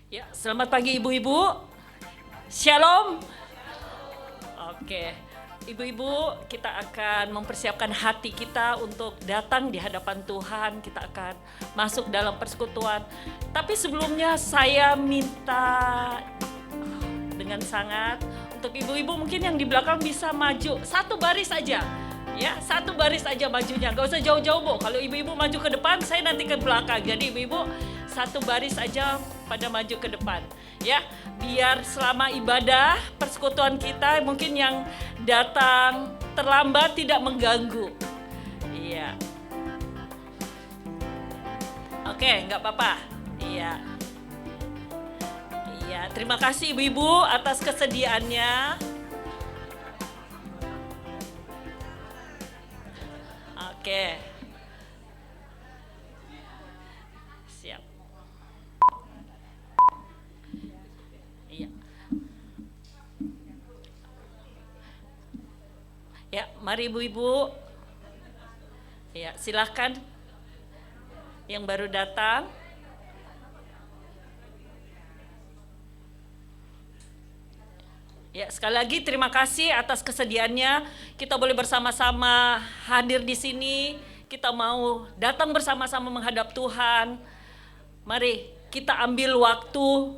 Ya, selamat pagi ibu-ibu. Shalom. Oke, ibu-ibu, kita akan mempersiapkan hati kita untuk datang di hadapan Tuhan. Kita akan masuk dalam persekutuan. Tapi sebelumnya saya minta dengan sangat untuk ibu-ibu mungkin yang di belakang bisa maju satu baris aja. Ya, satu baris aja majunya, gak usah jauh-jauh Bu. Kalau ibu-ibu maju ke depan, saya nanti ke belakang. Jadi ibu-ibu satu baris aja pada maju ke depan. Ya, biar selama ibadah persekutuan kita mungkin yang datang terlambat tidak mengganggu. Iya. Oke, nggak apa-apa. Iya. Iya, terima kasih ibu-ibu atas kesediaannya. Oke. Siap. Iya. Ya, mari ibu-ibu. Ya, silakan. Yang baru datang. Ya, sekali lagi terima kasih atas kesediaannya. Kita boleh bersama-sama hadir di sini. Kita mau datang bersama-sama menghadap Tuhan. Mari kita ambil waktu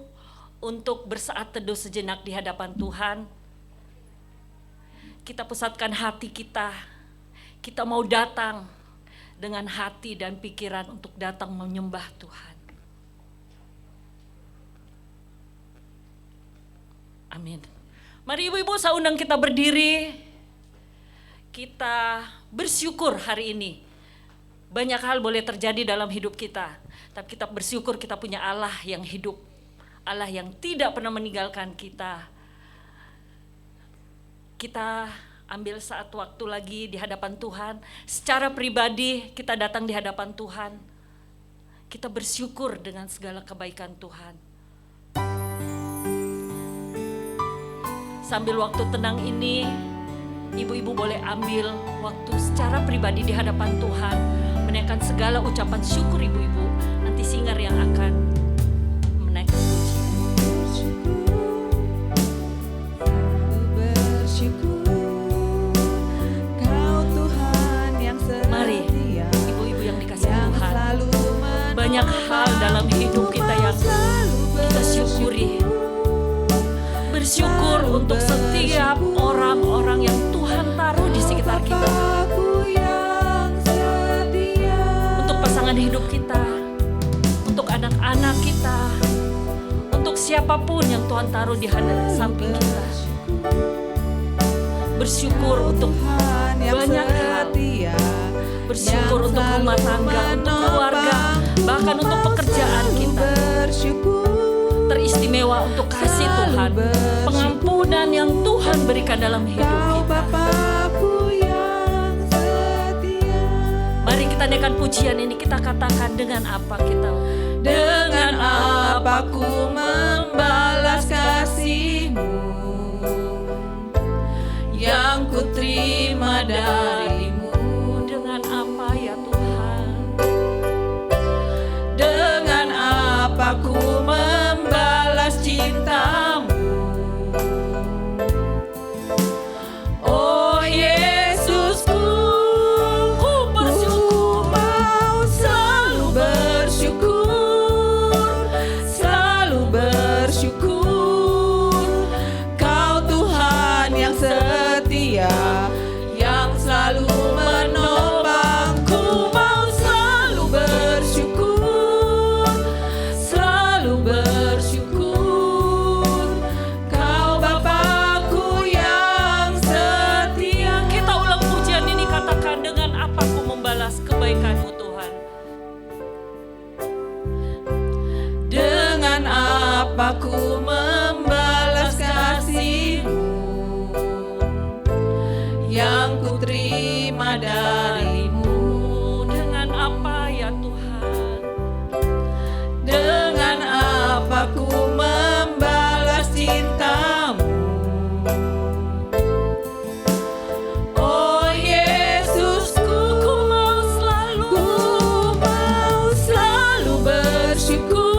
untuk bersaat teduh sejenak di hadapan Tuhan. Kita pusatkan hati kita. Kita mau datang dengan hati dan pikiran untuk datang menyembah Tuhan. Amin. Mari ibu-ibu, saya undang kita berdiri. Kita bersyukur hari ini. Banyak hal boleh terjadi dalam hidup kita. Tapi kita bersyukur kita punya Allah yang hidup. Allah yang tidak pernah meninggalkan kita. Kita ambil saat waktu lagi di hadapan Tuhan. Secara pribadi kita datang di hadapan Tuhan. Kita bersyukur dengan segala kebaikan Tuhan. Sambil waktu tenang ini, ibu-ibu boleh ambil waktu secara pribadi di hadapan Tuhan, menaikkan segala ucapan syukur ibu-ibu. Nanti singer yang akan menaikkan pujian. Mari ibu-ibu yang dikasihi Tuhan, banyak hal dalam hidup kita yang kita syukuri. Bersyukur untuk setiap orang-orang yang Tuhan taruh di sekitar kita. Untuk pasangan hidup kita, untuk anak-anak kita, untuk siapapun yang Tuhan taruh di samping kita. Bersyukur untuk banyak hal. Bersyukur untuk rumah tangga, untuk keluarga, bahkan untuk pekerjaan kita. Teristimewa untuk kasih Tuhan, pengampunan yang Tuhan berikan dalam hidup kita. Mari kita naikkan pujian ini, kita katakan dengan apa kita. Dengan apa ku membalas kasih-Mu yang ku terima dari-Mu. Dengan apa ya Tuhan? Dengan apa ku membalas cinta-Mu? Oh Yesusku, ku bersyukur, mau selalu bersyukur, selalu bersyukur. Kau Tuhan yang setia, yang selalu menopangku, mau selalu bersyukur, selalu bersyukur. Kau Bapakku yang setia. Kita ulang pujian ini, katakan dengan apa ku membalas kebaikan-Mu Tuhan. Dengan apa ku membalas kasih-Mu yang ku terima dari-Mu. Dengan apa ya Tuhan? Dengan apa ku membalas cinta-Mu? Oh Yesusku, ku mau selalu bersyukur,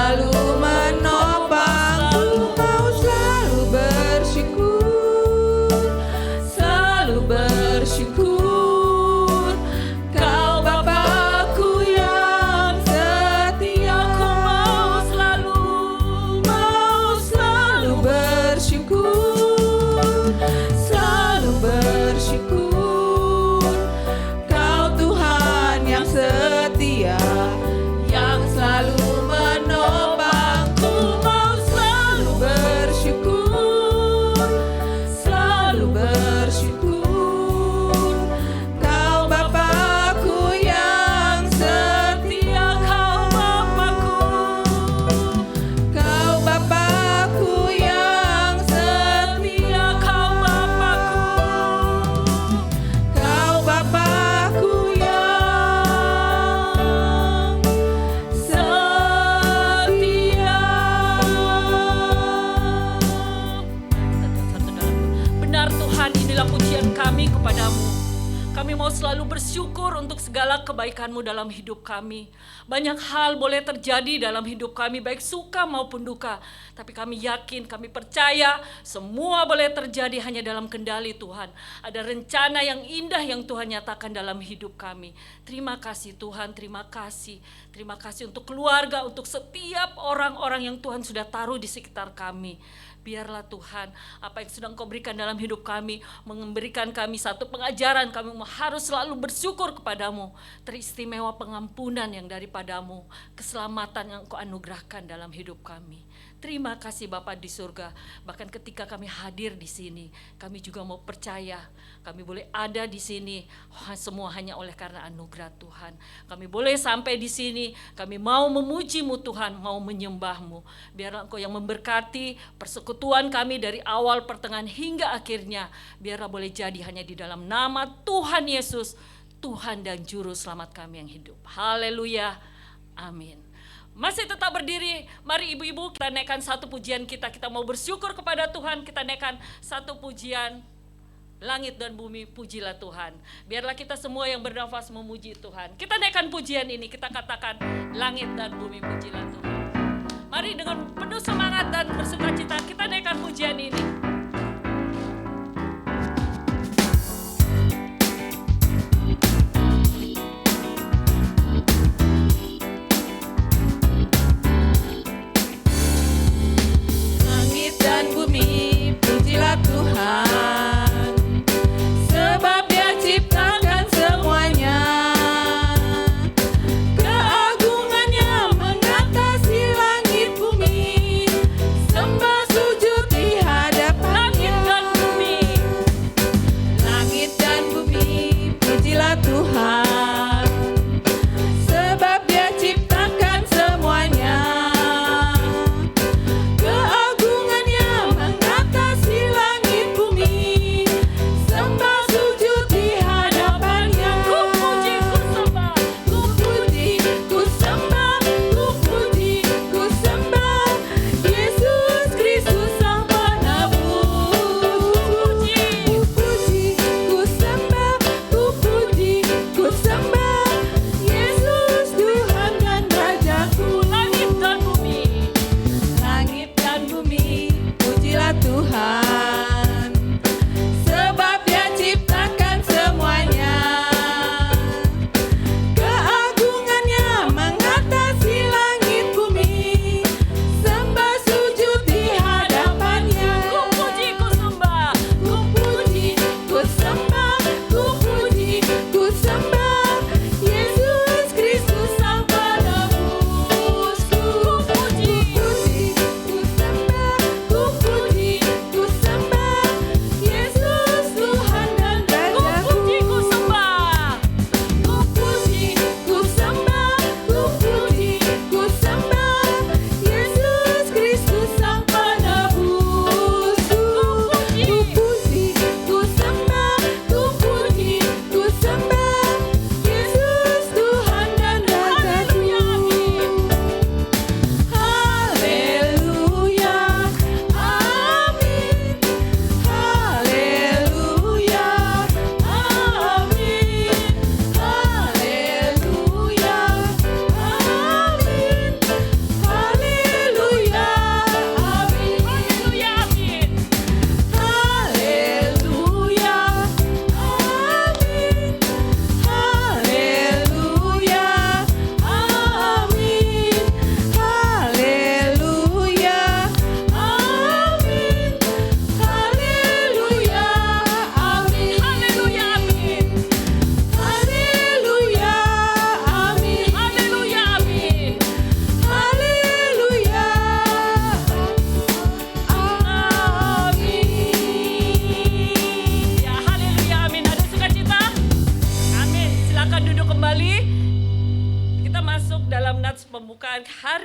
selalu menopangku, mau selalu bersyukur, selalu bersyukur. Kau Bapakku yang setia, Aku mau selalu bersyukur, selalu bersyukur. Kau Tuhan yang setia, yang selalu menopangku, mau selalu bersyukur, selalu bersyukur. Kau Bapakku yang setia, Kau Bapakku, Kau Bapakku yang setia, Kau Bapakku. Kau Bapakku yang setia. Benar Tuhan, inilah pujian kami kepadamu. Kami mau selalu bersyukur untuk segala kebaikan-Mu dalam hidup kami. Banyak hal boleh terjadi dalam hidup kami, baik suka maupun duka. Tapi kami yakin, kami percaya semua boleh terjadi hanya dalam kendali Tuhan. Ada rencana yang indah yang Tuhan nyatakan dalam hidup kami. Terima kasih Tuhan, terima kasih. Terima kasih untuk keluarga, untuk setiap orang-orang yang Tuhan sudah taruh di sekitar kami. Biarlah Tuhan, apa yang sedang Kau berikan dalam hidup kami, memberikan kami satu pengajaran, kami harus selalu bersyukur kepadamu. Teristimewa pengampunan yang daripadamu, keselamatan yang Kau anugerahkan dalam hidup kami. Terima kasih Bapa di surga. Bahkan ketika kami hadir di sini, kami juga mau percaya, kami boleh ada di sini, semua hanya oleh karena anugerah Tuhan. Kami boleh sampai di sini, kami mau memuji-Mu Tuhan, mau menyembah-Mu. Biarlah Engkau yang memberkati persekutuan kami dari awal, pertengahan hingga akhirnya. Biarlah boleh jadi hanya di dalam nama Tuhan Yesus, Tuhan dan Juru Selamat kami yang hidup. Haleluya, amin. Masih tetap berdiri, mari ibu-ibu kita naikkan satu pujian kita. Kita mau bersyukur kepada Tuhan, kita naikkan satu pujian. Langit dan bumi pujilah Tuhan. Biarlah kita semua yang bernafas memuji Tuhan. Kita naikkan pujian ini, kita katakan langit dan bumi pujilah Tuhan. Mari dengan penuh semangat dan bersukacita kita naikkan pujian ini. Langit dan bumi pujilah Tuhan, sebab Dia ciptakan semuanya. Keagungannya mengatasi langit bumi, sembah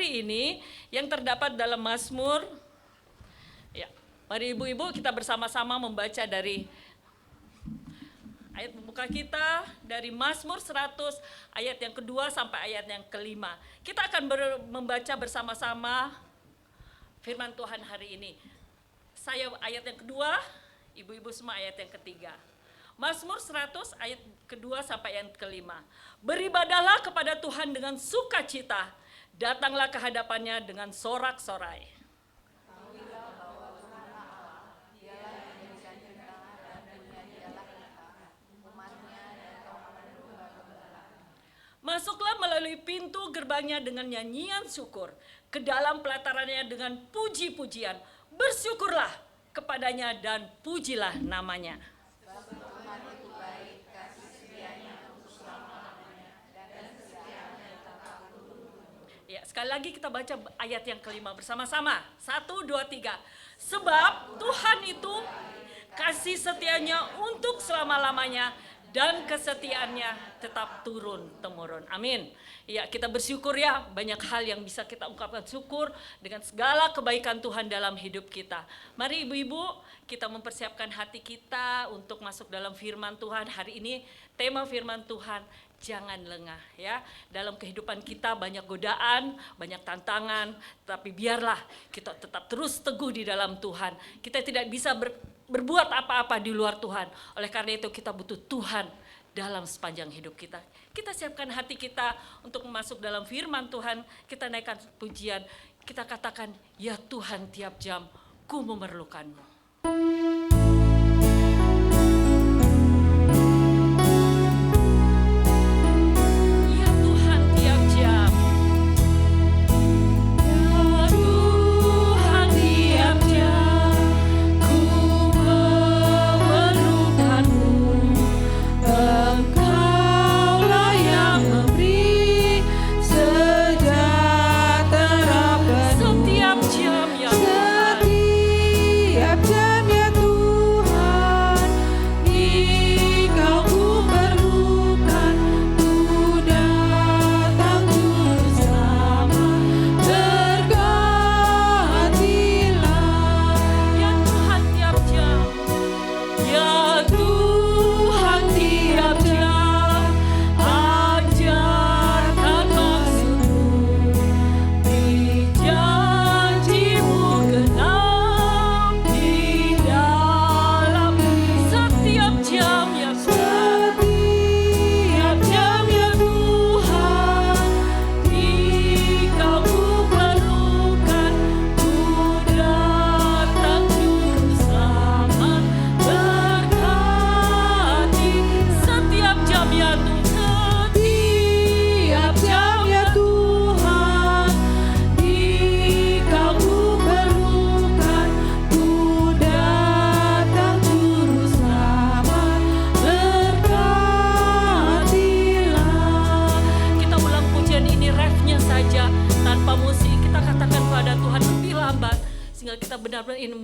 hari ini yang terdapat dalam Mazmur. Ya, mari ibu-ibu kita bersama-sama membaca dari ayat pembuka kita dari Mazmur 100 ayat yang kedua sampai ayat yang kelima. Kita akan membaca bersama-sama firman Tuhan hari ini. Saya ayat yang kedua, ibu-ibu semua ayat yang ketiga. Mazmur 100 ayat kedua sampai ayat kelima. Beribadahlah kepada Tuhan dengan sukacita, datanglah ke hadapannya dengan sorak-sorai. Masuklah melalui pintu gerbangnya dengan nyanyian syukur, ke dalam pelatarannya dengan puji-pujian. Bersyukurlah kepadanya dan pujilah namanya. Ya, sekali lagi kita baca ayat yang kelima bersama-sama. 1, 2, 3. Sebab Tuhan itu kasih setianya untuk selama-lamanya, dan kesetiaannya tetap turun-temurun. Amin. Ya, kita bersyukur ya, banyak hal yang bisa kita ungkapkan syukur dengan segala kebaikan Tuhan dalam hidup kita. Mari ibu-ibu, kita mempersiapkan hati kita untuk masuk dalam firman Tuhan. Hari ini tema firman Tuhan, jangan lengah ya. Dalam kehidupan kita banyak godaan, banyak tantangan, tapi biarlah kita tetap terus teguh di dalam Tuhan. Kita tidak bisa berbuat apa-apa di luar Tuhan. Oleh karena itu kita butuh Tuhan dalam sepanjang hidup kita. Kita siapkan hati kita untuk masuk dalam firman Tuhan. Kita naikkan pujian. Kita katakan, ya Tuhan tiap jam ku memerlukanmu.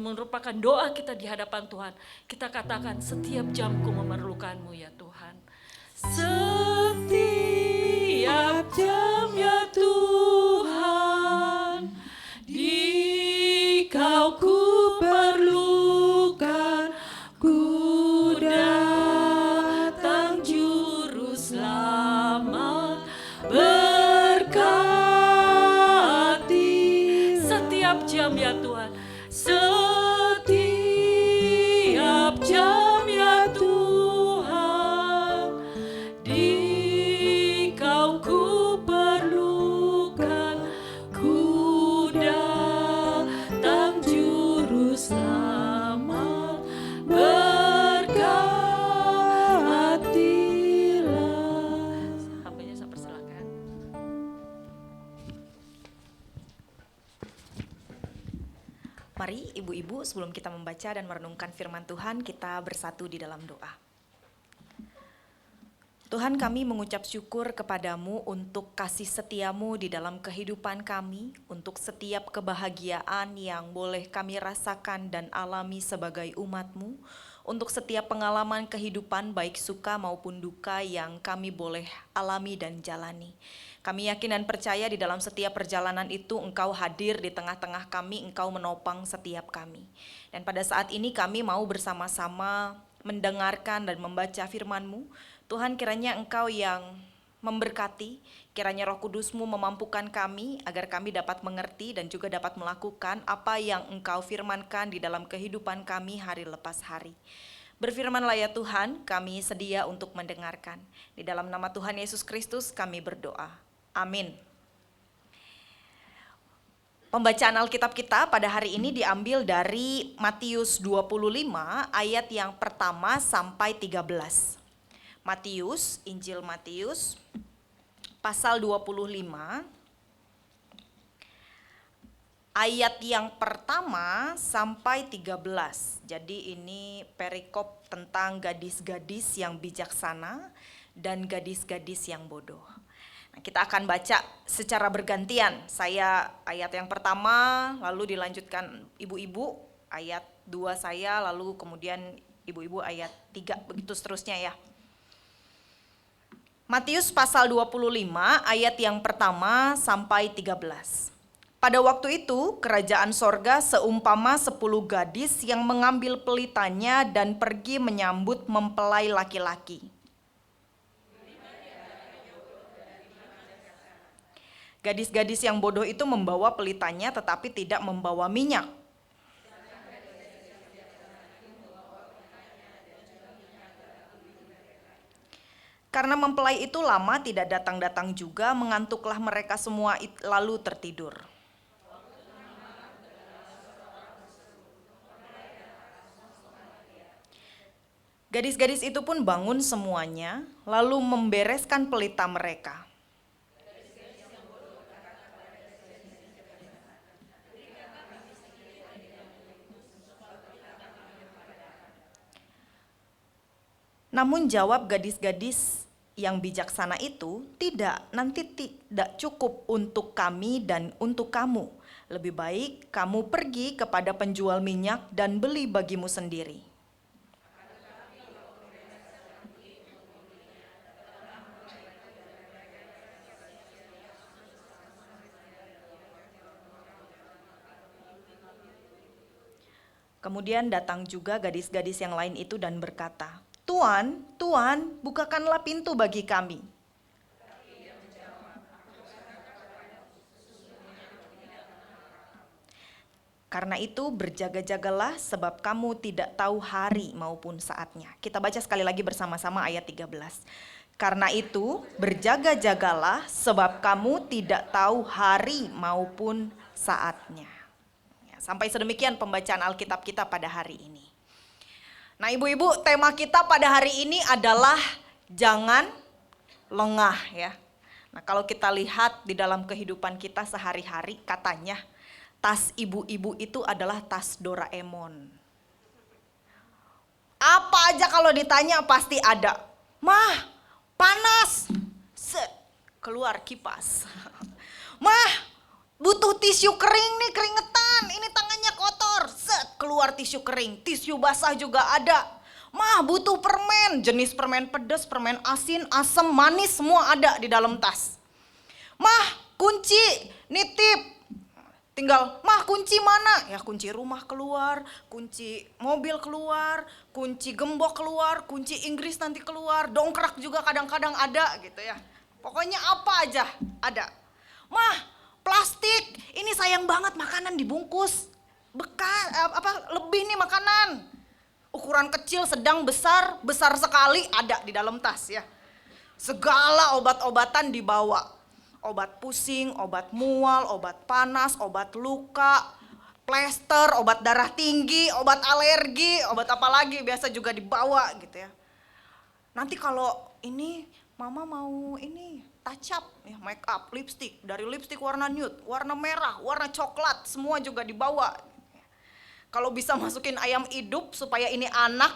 Merupakan doa kita di hadapan Tuhan. Kita katakan, setiap jamku memerlukanmu ya Tuhan. Setiap jam ya Tuhan, di Kau ku perlukan, ku datang juru selamat berkati. Setiap jam ya Tuhan. Setiap jam ya Tuhan, di Kau ku perlukan, ku datang juru selamat berkatilah. Hambanya saya persilakan. Mari ibu-ibu sebelum kita membaca dan merenungkan firman Tuhan, kita bersatu di dalam doa. Tuhan, kami mengucap syukur kepadamu untuk kasih setiamu di dalam kehidupan kami, untuk setiap kebahagiaan yang boleh kami rasakan dan alami sebagai umat-Mu, untuk setiap pengalaman kehidupan baik suka maupun duka yang kami boleh alami dan jalani. Kami yakin dan percaya di dalam setiap perjalanan itu Engkau hadir di tengah-tengah kami, Engkau menopang setiap kami. Dan pada saat ini kami mau bersama-sama mendengarkan dan membaca firman-Mu. Tuhan, kiranya Engkau yang memberkati, kiranya Roh Kudus-Mu memampukan kami agar kami dapat mengerti dan juga dapat melakukan apa yang Engkau firmankan di dalam kehidupan kami hari lepas hari. Berfirmanlah ya Tuhan, kami sedia untuk mendengarkan. Di dalam nama Tuhan Yesus Kristus kami berdoa. Amin. Pembacaan Alkitab kita pada hari ini diambil dari Matius 25 ayat yang pertama sampai 13. Matius, Injil Matius, pasal 25, ayat yang pertama sampai 13. Jadi ini perikop tentang gadis-gadis yang bijaksana dan gadis-gadis yang bodoh. Nah, kita akan baca secara bergantian. Saya ayat yang pertama, lalu dilanjutkan ibu-ibu, ayat 2 saya, lalu kemudian ibu-ibu ayat 3, begitu seterusnya ya. Matius pasal 25 ayat yang pertama sampai 13. Pada waktu itu kerajaan sorga seumpama 10 gadis yang mengambil pelitanya dan pergi menyambut mempelai laki-laki. Gadis-gadis yang bodoh itu membawa pelitanya tetapi tidak membawa minyak. Karena mempelai itu lama tidak datang-datang juga, mengantuklah mereka semua lalu tertidur. Gadis-gadis itu pun bangun semuanya, lalu membereskan pelita mereka. Namun jawab gadis-gadis yang bijaksana itu, tidak, nanti tidak cukup untuk kami dan untuk kamu. Lebih baik kamu pergi kepada penjual minyak dan beli bagimu sendiri. Kemudian datang juga gadis-gadis yang lain itu dan berkata, Tuan, Tuan, bukakanlah pintu bagi kami. Karena itu berjaga-jagalah sebab kamu tidak tahu hari maupun saatnya. Kita baca sekali lagi bersama-sama ayat 13. Karena itu berjaga-jagalah sebab kamu tidak tahu hari maupun saatnya. Ya, sampai sedemikian pembacaan Alkitab kita pada hari ini. Nah ibu-ibu, tema kita pada hari ini adalah jangan lengah ya. Nah kalau kita lihat di dalam kehidupan kita sehari-hari, katanya tas ibu-ibu itu adalah tas Doraemon. Apa aja kalau ditanya pasti ada. Mah, panas. Set, keluar kipas. Mah, butuh tisu kering nih, keringetan. Ini tangannya kotor. Set, keluar tisu kering. Tisu basah juga ada. Mah, butuh permen. Jenis permen pedas, permen asin, asam, manis, semua ada di dalam tas. Mah, kunci, nitip. Tinggal, mah kunci mana? Ya kunci rumah keluar, kunci mobil keluar, kunci gembok keluar, kunci Inggris nanti keluar, dongkrak juga kadang-kadang ada gitu ya. Pokoknya apa aja ada. Mah, plastik, ini sayang banget makanan dibungkus. Bekas, lebih nih makanan. Ukuran kecil, sedang, besar, besar sekali ada di dalam tas ya. Segala obat-obatan dibawa. Obat pusing, obat mual, obat panas, obat luka, plester, obat darah tinggi, obat alergi, obat apa lagi biasa juga dibawa gitu ya. Nanti kalau ini mama mau ini touch up, ya, make up, lipstick, dari lipstick warna nude, warna merah, warna coklat, semua juga dibawa. Kalau bisa masukin ayam hidup supaya ini anak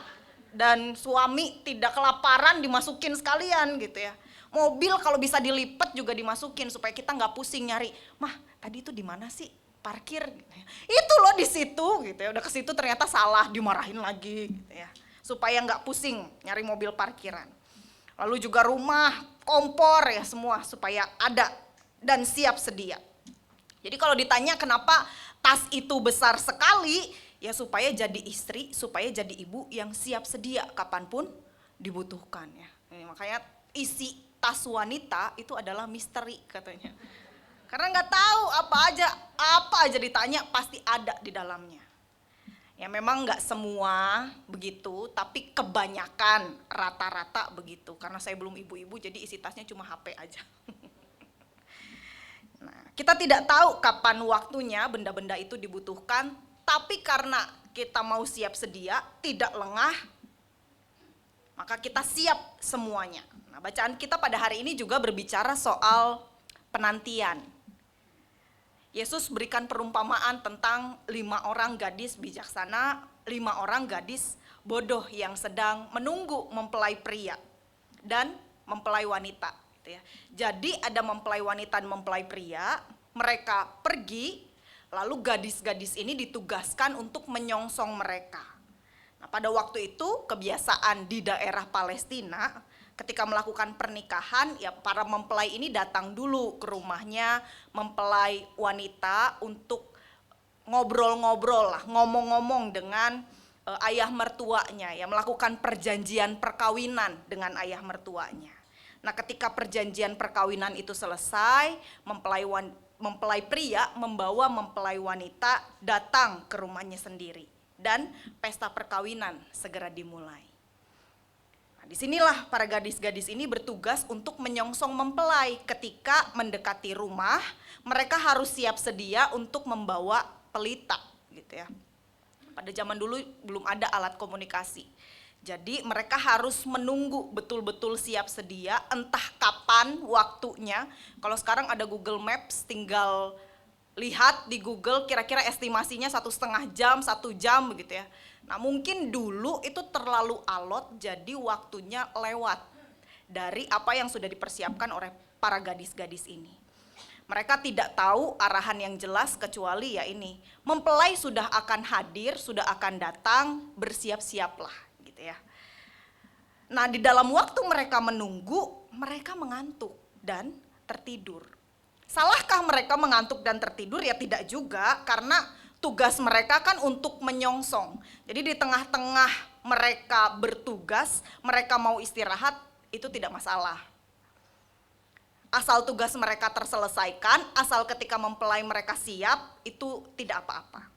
dan suami tidak kelaparan dimasukin sekalian gitu ya. Mobil kalau bisa dilipat juga dimasukin supaya kita nggak pusing nyari. Mah, tadi itu di mana sih parkir? Gitu ya. Itu loh di situ gitu ya. Udah ke situ ternyata salah, dimarahin lagi gitu ya. supaya nggak pusing nyari mobil parkiran. Lalu juga rumah, kompor ya semua supaya ada dan siap sedia. Jadi kalau ditanya kenapa tas itu besar sekali, ya supaya jadi istri, supaya jadi ibu yang siap sedia kapanpun dibutuhkan ya. Makanya isi tas wanita itu adalah misteri katanya. Karena nggak tahu apa aja ditanya pasti ada di dalamnya. Ya memang nggak semua begitu, tapi kebanyakan rata-rata begitu. Karena saya belum ibu-ibu jadi isi tasnya cuma HP aja. Nah, kita tidak tahu kapan waktunya benda-benda itu dibutuhkan, tapi karena kita mau siap sedia, tidak lengah, maka kita siap semuanya. Nah, bacaan kita pada hari ini juga berbicara soal penantian. Yesus berikan perumpamaan tentang 5 orang gadis bijaksana, 5 orang gadis bodoh yang sedang menunggu mempelai pria dan mempelai wanita. Gitu ya. Jadi ada mempelai wanita dan mempelai pria, mereka pergi, lalu gadis-gadis ini ditugaskan untuk menyongsong mereka. Nah, pada waktu itu kebiasaan di daerah Palestina, ketika melakukan pernikahan, ya para mempelai ini datang dulu ke rumahnya mempelai wanita untuk ngobrol-ngobrol lah, ngomong-ngomong dengan ayah mertuanya, ya melakukan perjanjian perkawinan dengan ayah mertuanya. Nah, ketika perjanjian perkawinan itu selesai, mempelai pria membawa mempelai wanita datang ke rumahnya sendiri dan pesta perkawinan segera dimulai. Disinilah para gadis-gadis ini bertugas untuk menyongsong mempelai. Ketika mendekati rumah, mereka harus siap sedia untuk membawa pelita, gitu ya. Pada zaman dulu belum ada alat komunikasi. Jadi mereka harus menunggu betul-betul siap sedia, entah kapan waktunya. Kalau sekarang ada Google Maps, tinggal lihat di Google kira-kira estimasinya 1,5 jam, 1 jam begitu ya. Nah mungkin dulu itu terlalu alot jadi waktunya lewat dari apa yang sudah dipersiapkan oleh para gadis-gadis ini. Mereka tidak tahu arahan yang jelas kecuali ya ini, mempelai sudah akan hadir, sudah akan datang, bersiap-siaplah gitu ya. Nah di dalam waktu mereka menunggu, mereka mengantuk dan tertidur. Salahkah mereka mengantuk dan tertidur? Ya tidak juga, karena tugas mereka kan untuk menyongsong. Jadi di tengah-tengah mereka bertugas, mereka mau istirahat, itu tidak masalah. Asal tugas mereka terselesaikan, asal ketika mempelai mereka siap, itu tidak apa-apa.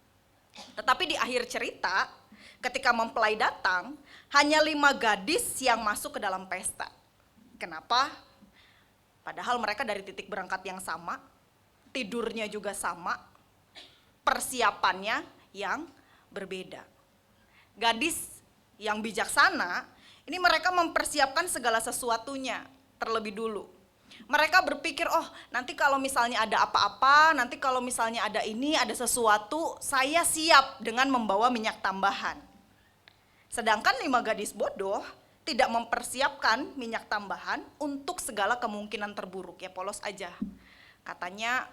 Tetapi di akhir cerita, ketika mempelai datang, hanya 5 gadis yang masuk ke dalam pesta. Kenapa? Padahal mereka dari titik berangkat yang sama, tidurnya juga sama, persiapannya yang berbeda. Gadis yang bijaksana, ini mereka mempersiapkan segala sesuatunya terlebih dulu. Mereka berpikir, oh nanti kalau misalnya ada apa-apa, nanti kalau misalnya ada ini, ada sesuatu, saya siap dengan membawa minyak tambahan. Sedangkan 5 gadis bodoh tidak mempersiapkan minyak tambahan untuk segala kemungkinan terburuk, ya polos aja. Katanya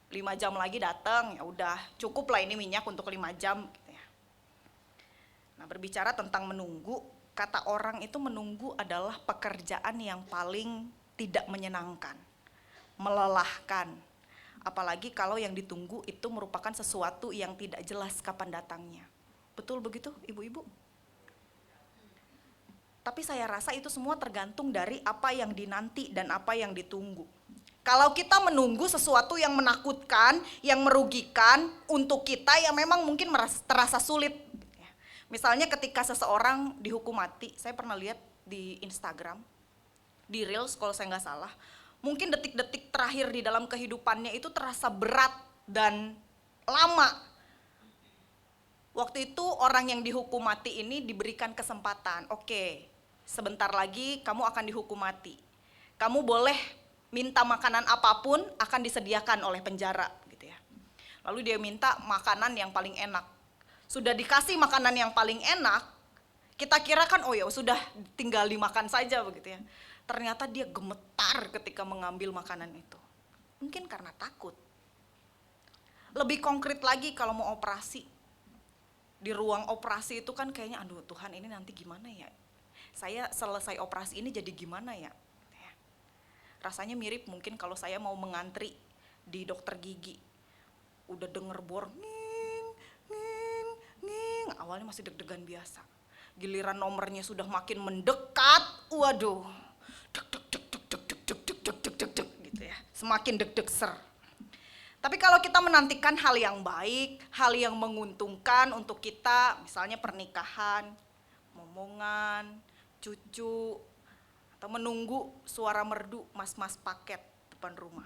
5 jam lagi datang, ya udah cukup lah ini minyak untuk 5 jam gitu ya. Nah berbicara tentang menunggu, kata orang itu menunggu adalah pekerjaan yang paling tidak menyenangkan, melelahkan. Apalagi kalau yang ditunggu itu merupakan sesuatu yang tidak jelas kapan datangnya. Betul begitu ibu-ibu? Tapi saya rasa itu semua tergantung dari apa yang dinanti dan apa yang ditunggu. Kalau kita menunggu sesuatu yang menakutkan, yang merugikan untuk kita yang memang mungkin terasa sulit. Misalnya ketika seseorang dihukum mati, saya pernah lihat di Instagram, di Reels kalau saya nggak salah, mungkin detik-detik terakhir di dalam kehidupannya itu terasa berat dan lama. Waktu itu orang yang dihukum mati ini diberikan kesempatan, oke, sebentar lagi kamu akan dihukum mati. Kamu boleh minta makanan apapun akan disediakan oleh penjara gitu ya. Lalu dia minta makanan yang paling enak. Sudah dikasih makanan yang paling enak, kita kira kan oh ya sudah tinggal dimakan saja begitu ya. Ternyata dia gemetar ketika mengambil makanan itu. Mungkin karena takut. Lebih konkret lagi kalau mau operasi. di ruang operasi itu kan kayaknya aduh Tuhan ini nanti gimana ya, saya selesai operasi ini jadi gimana ya. Rasanya mirip mungkin kalau saya mau mengantri di dokter gigi, udah denger bor nging nging nging, awalnya masih deg-degan biasa, giliran nomornya sudah makin mendekat, waduh deg deg deg deg deg deg deg deg deg deg deg deg gitu ya, semakin deg-deg ser. Tapi kalau kita menantikan hal yang baik, hal yang menguntungkan untuk kita, misalnya pernikahan, momongan, cucu, atau menunggu suara merdu mas-mas paket depan rumah.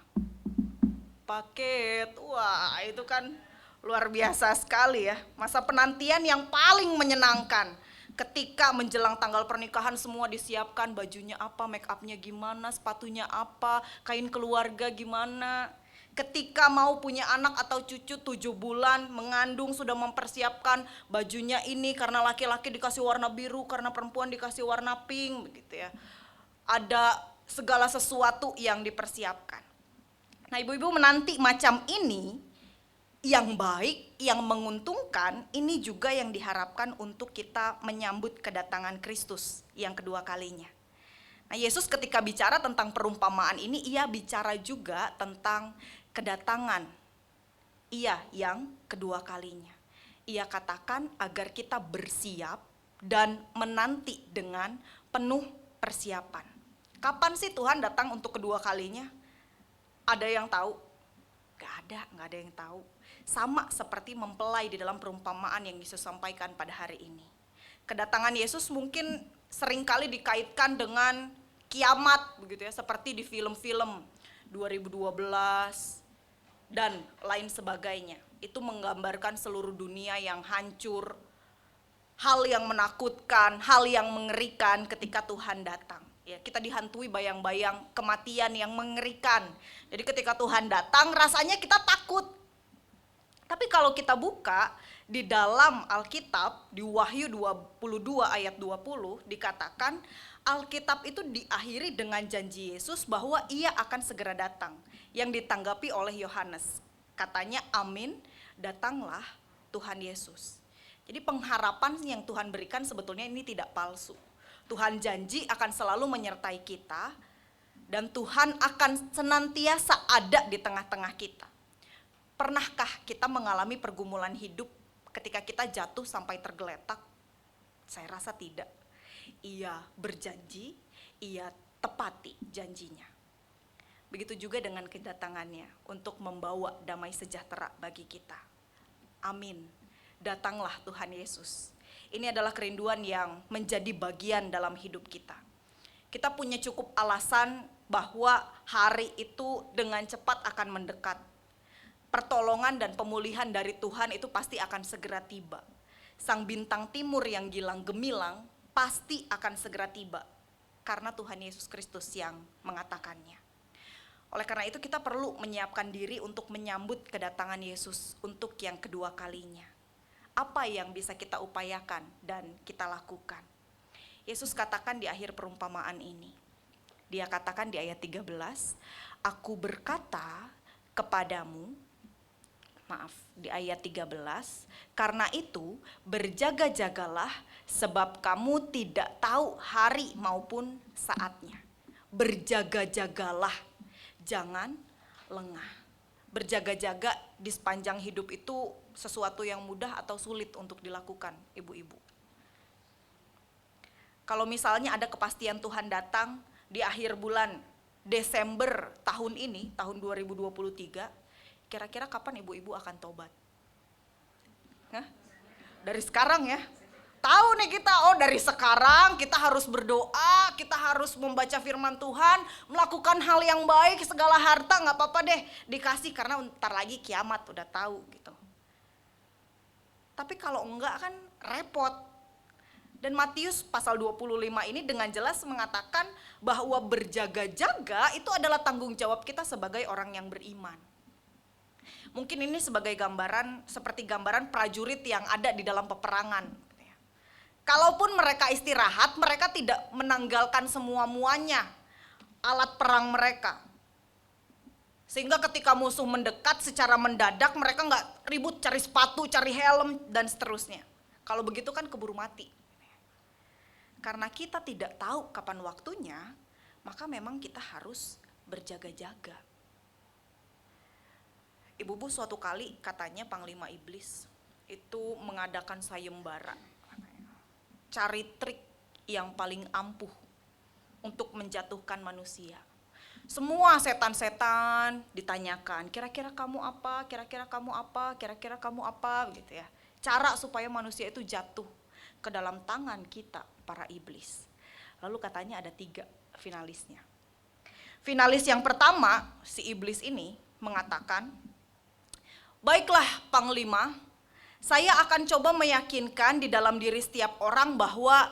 Paket, wah itu kan luar biasa sekali ya. Masa penantian yang paling menyenangkan. Ketika menjelang tanggal pernikahan semua disiapkan, bajunya apa, make upnya gimana, sepatunya apa, kain keluarga gimana. Ketika mau punya anak atau cucu 7 bulan mengandung sudah mempersiapkan bajunya ini karena laki-laki dikasih warna biru, karena perempuan dikasih warna pink begitu ya. Ada segala sesuatu yang dipersiapkan. Nah, ibu-ibu menanti macam ini yang baik, yang menguntungkan, ini juga yang diharapkan untuk kita menyambut kedatangan Kristus yang kedua kalinya. Nah, Yesus ketika bicara tentang perumpamaan ini, ia bicara juga tentang kedatangan ia yang kedua kalinya. Ia katakan agar kita bersiap dan menanti dengan penuh persiapan. Kapan sih Tuhan datang untuk kedua kalinya? Ada yang tahu? Gak ada yang tahu. Sama seperti mempelai di dalam perumpamaan yang Yesus sampaikan pada hari ini. Kedatangan Yesus mungkin seringkali dikaitkan dengan kiamat begitu ya, seperti di film-film 2012 dan lain sebagainya. Itu menggambarkan seluruh dunia yang hancur, hal yang menakutkan, hal yang mengerikan ketika Tuhan datang. Ya, kita dihantui bayang-bayang kematian yang mengerikan. Jadi ketika Tuhan datang rasanya kita takut. Tapi kalau kita buka di dalam Alkitab, di Wahyu 22 ayat 20 dikatakan Alkitab itu diakhiri dengan janji Yesus bahwa ia akan segera datang, yang ditanggapi oleh Yohanes. Katanya, amin, datanglah Tuhan Yesus. Jadi pengharapan yang Tuhan berikan sebetulnya ini tidak palsu. Tuhan janji akan selalu menyertai kita dan Tuhan akan senantiasa ada di tengah-tengah kita. Pernahkah kita mengalami pergumulan hidup ketika kita jatuh sampai tergeletak? Saya rasa tidak. Ia berjanji, ia tepati janjinya. Begitu juga dengan kedatangannya untuk membawa damai sejahtera bagi kita. Amin. Datanglah Tuhan Yesus. Ini adalah kerinduan yang menjadi bagian dalam hidup kita. Kita punya cukup alasan bahwa hari itu dengan cepat akan mendekat. Pertolongan dan pemulihan dari Tuhan itu pasti akan segera tiba. Sang bintang timur yang gilang gemilang pasti akan segera tiba. Karena Tuhan Yesus Kristus yang mengatakannya. Oleh karena itu kita perlu menyiapkan diri untuk menyambut kedatangan Yesus untuk yang kedua kalinya. Apa yang bisa kita upayakan dan kita lakukan? Yesus katakan di akhir perumpamaan ini. Dia katakan di ayat 13, aku berkata kepadamu, di ayat 13, karena itu berjaga-jagalah sebab kamu tidak tahu hari maupun saatnya. Berjaga-jagalah, jangan lengah. Berjaga-jaga di sepanjang hidup itu sesuatu yang mudah atau sulit untuk dilakukan, ibu-ibu. Kalau misalnya ada kepastian Tuhan datang di akhir bulan Desember tahun ini, tahun 2023, kira-kira kapan ibu-ibu akan tobat? Hah? Dari sekarang ya. Tahu nih kita, oh dari sekarang kita harus berdoa, kita harus membaca firman Tuhan, melakukan hal yang baik, segala harta gak apa-apa deh dikasih karena ntar lagi kiamat, udah tahu gitu. Tapi kalau enggak kan repot. Dan Matius pasal 25 ini dengan jelas mengatakan bahwa berjaga-jaga itu adalah tanggung jawab kita sebagai orang yang beriman. Mungkin ini sebagai gambaran, seperti gambaran prajurit yang ada di dalam peperangan. Kalaupun mereka istirahat, mereka tidak menanggalkan semua-muanya alat perang mereka. Sehingga ketika musuh mendekat secara mendadak, mereka nggak ribut cari sepatu, cari helm, dan seterusnya. Kalau begitu kan keburu mati. Karena kita tidak tahu kapan waktunya, maka memang kita harus berjaga-jaga. Ibu-ibu suatu kali katanya Panglima Iblis itu mengadakan sayembara. Cari trik yang paling ampuh untuk menjatuhkan manusia. Semua setan-setan ditanyakan, kira-kira kamu apa, kira-kira kamu apa, kira-kira kamu apa, begitu ya. Cara supaya manusia itu jatuh ke dalam tangan kita, para iblis. Lalu katanya ada 3 finalisnya. Finalis yang pertama, si iblis ini mengatakan, baiklah Panglima, saya akan coba meyakinkan di dalam diri setiap orang bahwa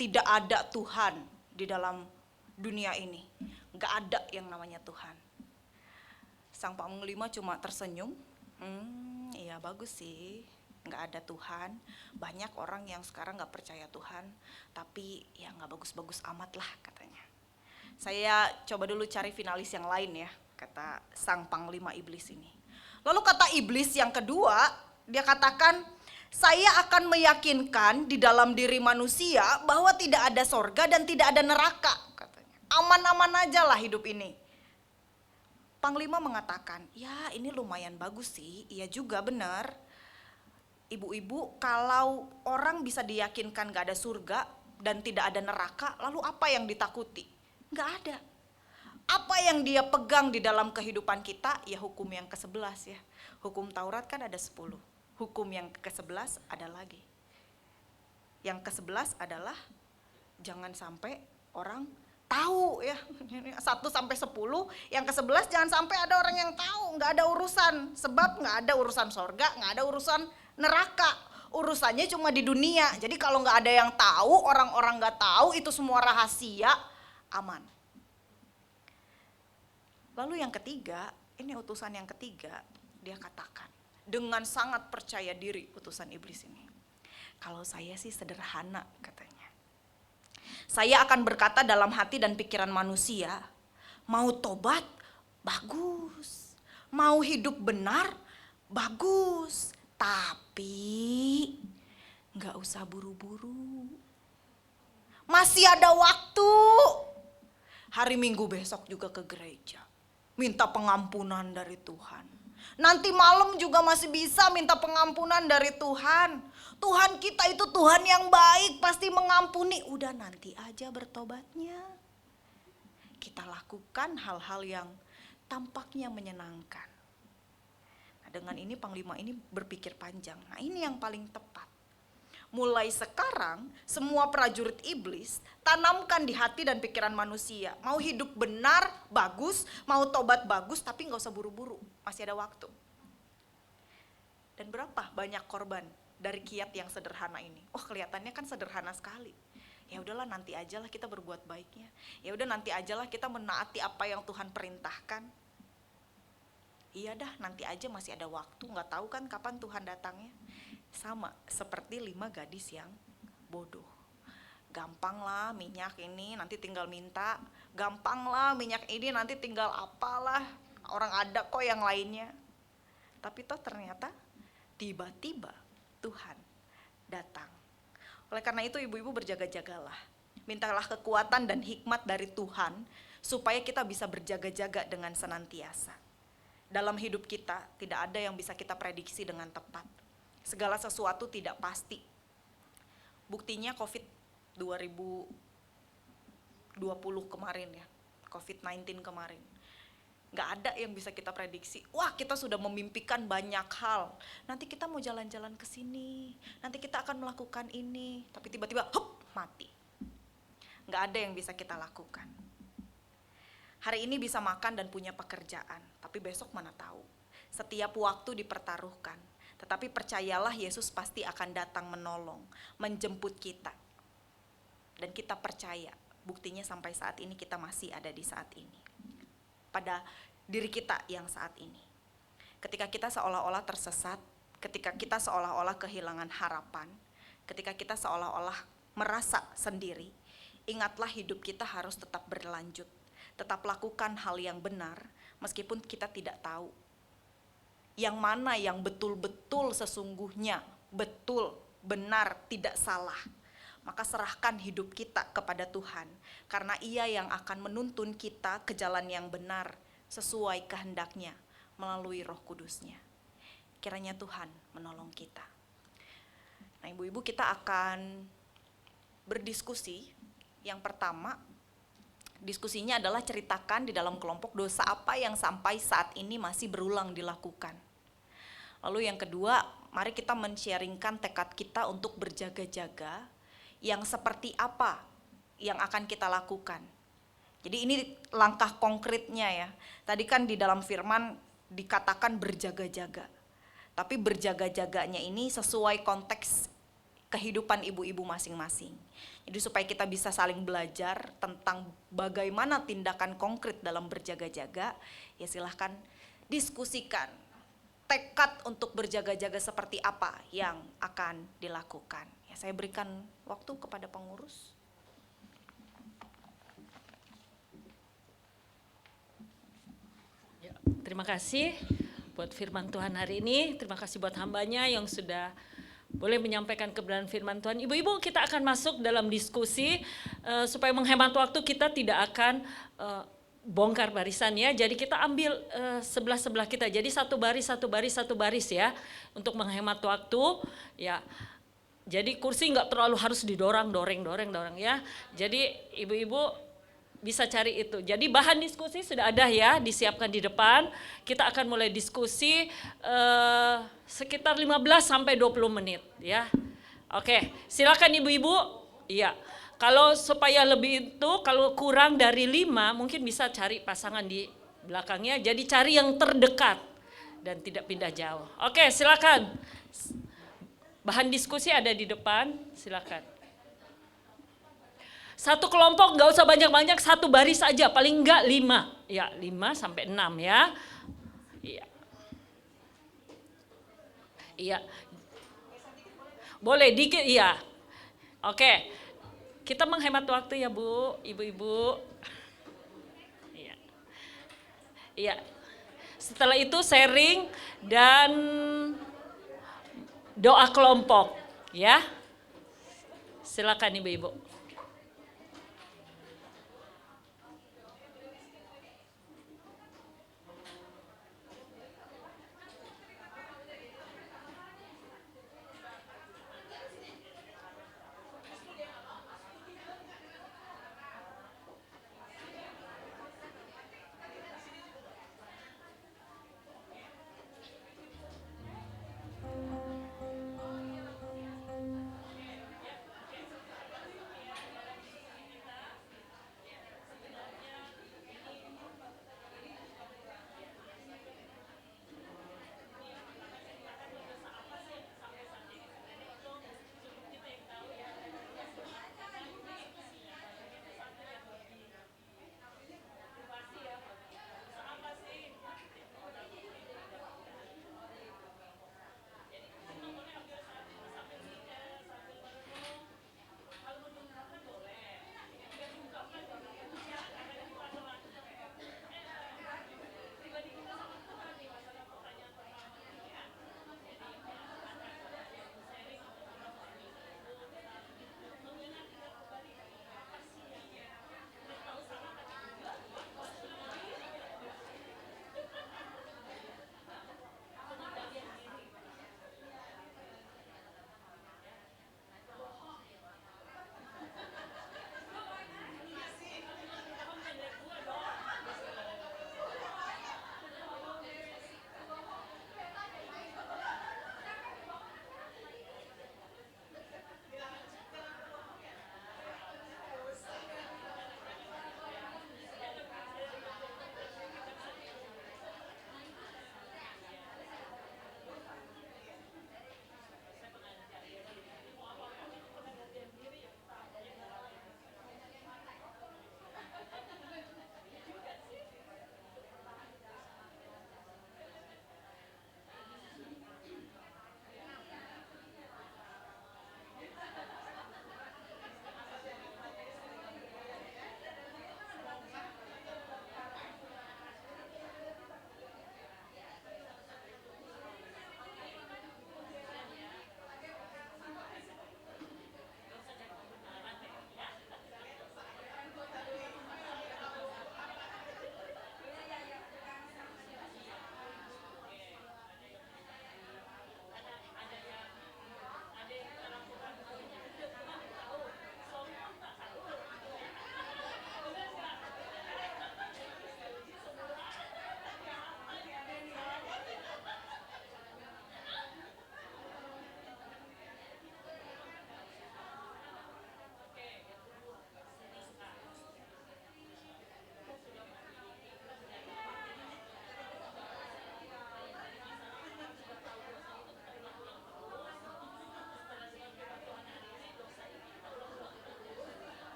tidak ada Tuhan di dalam dunia ini. Gak ada yang namanya Tuhan. Sang Panglima cuma tersenyum, iya bagus sih, gak ada Tuhan. Banyak orang yang sekarang gak percaya Tuhan, tapi ya gak bagus-bagus amat lah katanya. Saya coba dulu cari finalis yang lain ya, kata sang Panglima Iblis ini. Lalu kata iblis yang kedua, dia katakan, saya akan meyakinkan di dalam diri manusia bahwa tidak ada sorga dan tidak ada neraka, katanya. Aman-aman aja lah hidup ini. Panglima mengatakan, ya ini lumayan bagus sih, iya juga benar. Ibu-ibu, kalau orang bisa diyakinkan gak ada surga dan tidak ada neraka, lalu apa yang ditakuti? Gak ada. Apa yang dia pegang di dalam kehidupan kita? Ya hukum yang ke-11 ya. Hukum Taurat kan ada 10. Hukum yang ke-11 ada lagi. Yang ke-11 adalah jangan sampai orang tahu ya. 1 sampai 10, yang ke-11 jangan sampai ada orang yang tahu, nggak ada urusan. Sebab nggak ada urusan sorga, nggak ada urusan neraka. Urusannya cuma di dunia. Jadi kalau nggak ada yang tahu, orang-orang nggak tahu, itu semua rahasia, aman. Lalu yang ketiga, ini utusan yang ketiga, dia katakan dengan sangat percaya diri utusan iblis ini. Kalau saya sih sederhana katanya. Saya akan berkata dalam hati dan pikiran manusia, mau tobat, bagus. Mau hidup benar, bagus. Tapi gak usah buru-buru. Masih ada waktu. Hari Minggu besok juga ke gereja. Minta pengampunan dari Tuhan. Nanti malam juga masih bisa minta pengampunan dari Tuhan. Tuhan kita itu Tuhan yang baik, pasti mengampuni. Udah nanti aja bertobatnya. Kita lakukan hal-hal yang tampaknya menyenangkan. Nah, dengan ini Panglima ini berpikir panjang. Nah ini yang paling tepat. Mulai sekarang semua prajurit iblis tanamkan di hati dan pikiran manusia. Mau hidup benar, bagus. Mau tobat, bagus. Tapi gak usah buru-buru, masih ada waktu. Dan berapa banyak korban dari kiat yang sederhana ini? Oh kelihatannya kan sederhana sekali. Ya udahlah nanti ajalah kita berbuat baiknya. Ya udah nanti ajalah kita menaati apa yang Tuhan perintahkan. Iya dah nanti aja masih ada waktu. Gak tahu kan kapan Tuhan datangnya. Sama seperti 5 gadis yang bodoh. Gampang lah minyak ini nanti tinggal minta. Gampang lah minyak ini nanti tinggal apalah. Orang ada kok yang lainnya. Tapi toh ternyata tiba-tiba Tuhan datang. Oleh karena itu ibu-ibu berjaga-jagalah. Mintalah kekuatan dan hikmat dari Tuhan supaya kita bisa berjaga-jaga dengan senantiasa. Dalam hidup kita tidak ada yang bisa kita prediksi dengan tepat. Segala sesuatu tidak pasti. Buktinya COVID 2020 kemarin ya, COVID-19 kemarin. Gak ada yang bisa kita prediksi. Wah kita sudah memimpikan banyak hal. Nanti kita mau jalan-jalan ke sini. Nanti kita akan melakukan ini. Tapi tiba-tiba hup, mati. Gak ada yang bisa kita lakukan. Hari ini bisa makan dan punya pekerjaan. Tapi besok mana tahu. Setiap waktu dipertaruhkan. Tetapi percayalah Yesus pasti akan datang menolong, menjemput kita. Dan kita percaya, buktinya sampai saat ini kita masih ada di saat ini. Pada diri kita yang saat ini. Ketika kita seolah-olah tersesat, ketika kita seolah-olah kehilangan harapan, ketika kita seolah-olah merasa sendiri, ingatlah hidup kita harus tetap berlanjut. Tetap lakukan hal yang benar, meskipun kita tidak tahu yang mana yang betul-betul sesungguhnya betul benar, tidak salah. Maka serahkan hidup kita kepada Tuhan, karena Ia yang akan menuntun kita ke jalan yang benar sesuai kehendaknya melalui Roh Kudus-Nya. Kiranya Tuhan menolong kita. Nah, ibu-ibu, kita akan berdiskusi. Yang pertama, diskusinya adalah ceritakan di dalam kelompok dosa apa yang sampai saat ini masih berulang dilakukan. Lalu yang kedua, mari kita men-sharingkan tekad kita untuk berjaga-jaga, yang seperti apa yang akan kita lakukan. Jadi ini langkah konkretnya ya. Tadi kan di dalam firman dikatakan berjaga-jaga. Tapi berjaga-jaganya ini sesuai konteks kehidupan ibu-ibu masing-masing. Jadi supaya kita bisa saling belajar tentang bagaimana tindakan konkret dalam berjaga-jaga, ya silahkan diskusikan tekad untuk berjaga-jaga seperti apa yang akan dilakukan. Ya, saya berikan waktu kepada pengurus. Ya, terima kasih buat firman Tuhan hari ini. Terima kasih buat hambanya yang sudah boleh menyampaikan kebenaran firman Tuhan. Ibu-ibu, kita akan masuk dalam diskusi supaya menghemat waktu, kita tidak akan bongkar barisan ya. Jadi kita ambil sebelah-sebelah kita. Jadi satu baris ya untuk menghemat waktu ya. Jadi kursi nggak terlalu harus didorong ya. Jadi ibu-ibu bisa cari itu. Jadi bahan diskusi sudah ada ya, disiapkan di depan. Kita akan mulai diskusi sekitar 15 sampai 20 menit ya. Oke, silakan ibu-ibu. Iya. Kalau supaya lebih itu, kalau kurang dari 5 mungkin bisa cari pasangan di belakangnya. Jadi cari yang terdekat dan tidak pindah jauh. Oke, silakan. Bahan diskusi ada di depan, silakan. Satu kelompok nggak usah banyak-banyak, satu baris aja, paling enggak 5. Ya, 5 sampai 6 ya. Iya. Iya. Boleh dikit, iya. Oke. Kita menghemat waktu ya Bu, ibu-ibu. Iya. Iya. Setelah itu sharing dan doa kelompok ya. Silakan ibu-ibu.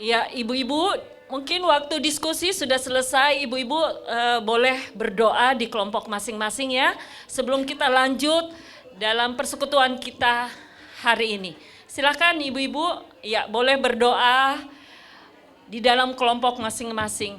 Ya, ibu-ibu, mungkin waktu diskusi sudah selesai. Ibu-ibu boleh berdoa di kelompok masing-masing ya. Sebelum kita lanjut dalam persekutuan kita hari ini. Silakan ibu-ibu, ya boleh berdoa di dalam kelompok masing-masing.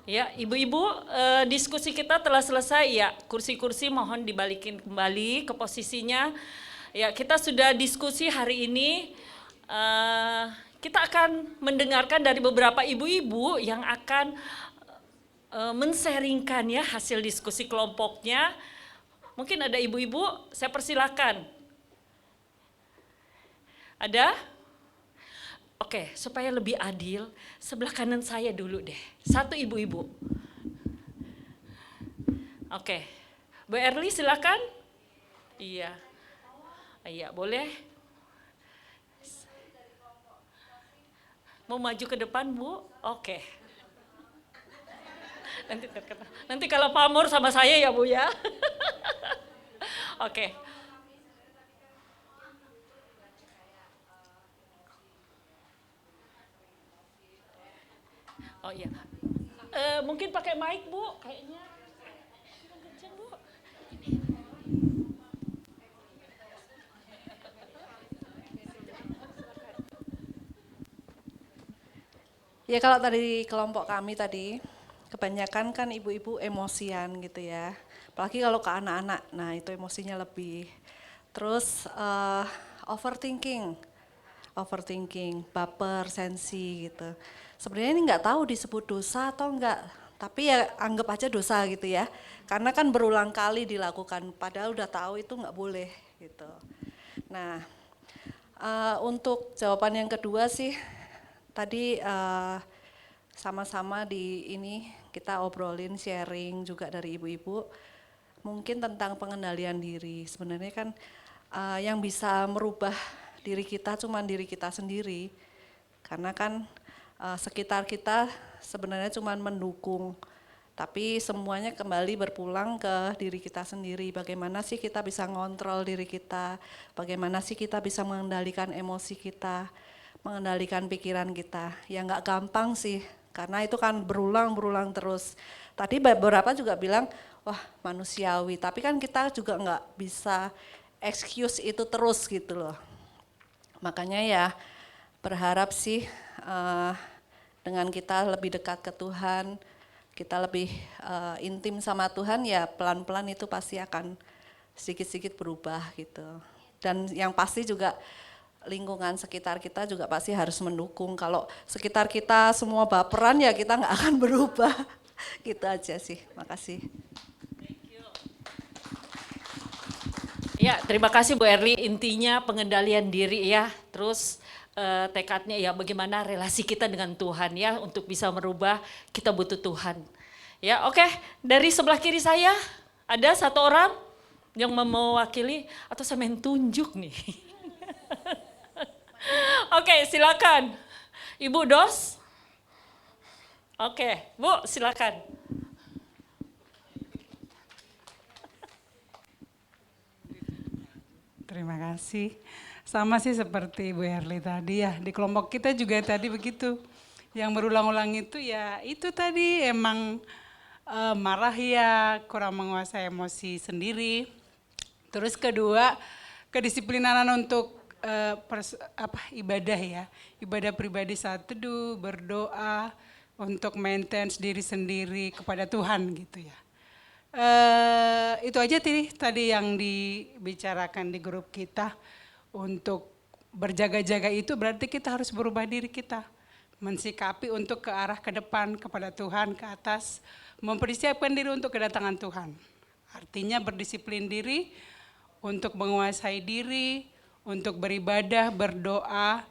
Ya, ibu-ibu, diskusi kita telah selesai ya. Kursi-kursi mohon dibalikin kembali ke posisinya. Ya, kita sudah diskusi hari ini. Kita akan mendengarkan dari beberapa ibu-ibu yang akan men-sharingkan ya hasil diskusi kelompoknya. Mungkin ada ibu-ibu, saya persilakan. Ada? Oke, supaya lebih adil, sebelah kanan saya dulu deh. Satu ibu-ibu. Oke, Bu Erli silakan. Iya, iya boleh. Mau maju ke depan Bu? Oke. Nanti kalau pamor sama saya ya Bu ya. Oke. Oh iya, mungkin pakai mic Bu, kayaknya kurang kencang Bu. Ya kalau tadi kelompok kami tadi, kebanyakan kan ibu-ibu emosian gitu ya. Apalagi kalau ke anak-anak, nah itu emosinya lebih. Terus overthinking, baper, sensi gitu. Sebenarnya ini nggak tahu disebut dosa atau enggak, tapi ya anggap aja dosa gitu ya. Karena kan berulang kali dilakukan, padahal udah tahu itu nggak boleh gitu. Nah, untuk jawaban yang kedua sih, tadi sama-sama di ini kita obrolin, sharing juga dari ibu-ibu, mungkin tentang pengendalian diri. Sebenarnya kan yang bisa merubah diri kita cuma diri kita sendiri, karena kan sekitar kita sebenarnya cuma mendukung, tapi semuanya kembali berpulang ke diri kita sendiri. Bagaimana sih kita bisa ngontrol diri kita, bagaimana sih kita bisa mengendalikan emosi kita, mengendalikan pikiran kita. Ya nggak gampang sih, karena itu kan berulang terus. Tadi beberapa juga bilang, wah manusiawi, tapi kan kita juga nggak bisa excuse itu terus gitu loh. Makanya ya berharap sih dengan kita lebih dekat ke Tuhan, kita lebih intim sama Tuhan, ya pelan-pelan itu pasti akan sedikit-sedikit berubah gitu. Dan yang pasti juga lingkungan sekitar kita juga pasti harus mendukung. Kalau sekitar kita semua baperan ya kita nggak akan berubah. Gitu aja sih, makasih. Ya, terima kasih Bu Erli. Intinya pengendalian diri ya, terus tekadnya ya bagaimana relasi kita dengan Tuhan ya, untuk bisa merubah kita butuh Tuhan. Ya, oke. Dari sebelah kiri saya ada satu orang yang mewakili, atau saya main tunjuk nih. Oke, silakan. Ibu Dos. Oke, Bu, silakan. Terima kasih. Sama sih seperti Bu Herli tadi ya, di kelompok kita juga tadi begitu. Yang berulang-ulang itu ya itu tadi emang marah ya, kurang menguasai emosi sendiri. Terus kedua, kedisiplinan untuk ibadah ya, ibadah pribadi saat teduh, berdoa untuk maintain diri sendiri kepada Tuhan gitu ya. Itu aja tadi yang dibicarakan di grup kita. Untuk berjaga-jaga itu berarti kita harus berubah diri kita, mensikapi untuk ke arah ke depan kepada Tuhan, ke atas, mempersiapkan diri untuk kedatangan Tuhan. Artinya berdisiplin diri untuk menguasai diri, untuk beribadah, berdoa,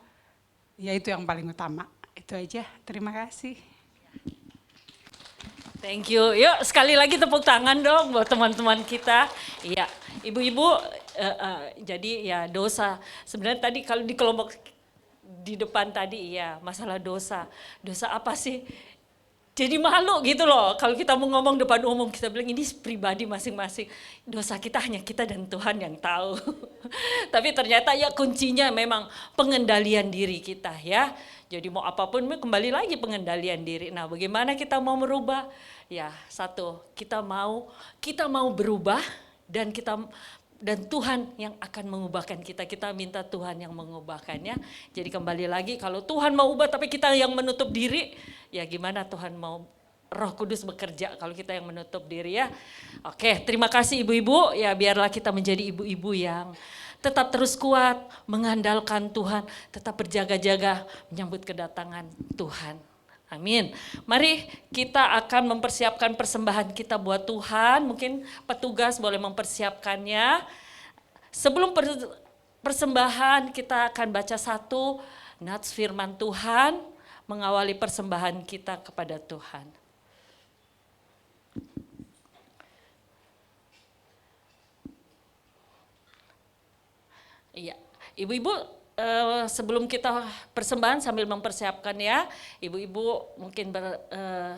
ya itu yang paling utama. Itu aja, terima kasih. Thank you. Yuk sekali lagi tepuk tangan dong buat teman-teman kita. Iya, ibu-ibu, jadi ya dosa. Sebenarnya tadi kalau di kelompok di depan tadi ya masalah dosa. Dosa apa sih? Jadi malu gitu loh. Kalau kita mau ngomong depan umum, kita bilang ini pribadi masing-masing. Dosa kita hanya kita dan Tuhan yang tahu. Tapi ternyata ya kuncinya memang pengendalian diri kita ya. Jadi mau apapun kembali lagi pengendalian diri. Nah, bagaimana kita mau merubah? Ya, satu, kita mau berubah dan Tuhan yang akan mengubahkan kita. Kita minta Tuhan yang mengubahkannya. Jadi kembali lagi kalau Tuhan mau ubah tapi kita yang menutup diri, ya gimana Tuhan mau Roh Kudus bekerja kalau kita yang menutup diri ya. Oke, terima kasih ibu-ibu. Ya biarlah kita menjadi ibu-ibu yang tetap terus kuat, mengandalkan Tuhan, tetap berjaga-jaga menyambut kedatangan Tuhan. Amin. Mari kita akan mempersiapkan persembahan kita buat Tuhan. Mungkin petugas boleh mempersiapkannya. Sebelum persembahan kita akan baca satu nats firman Tuhan mengawali persembahan kita kepada Tuhan. Iya, ibu-ibu sebelum kita persembahan sambil mempersiapkan ya, ibu-ibu mungkin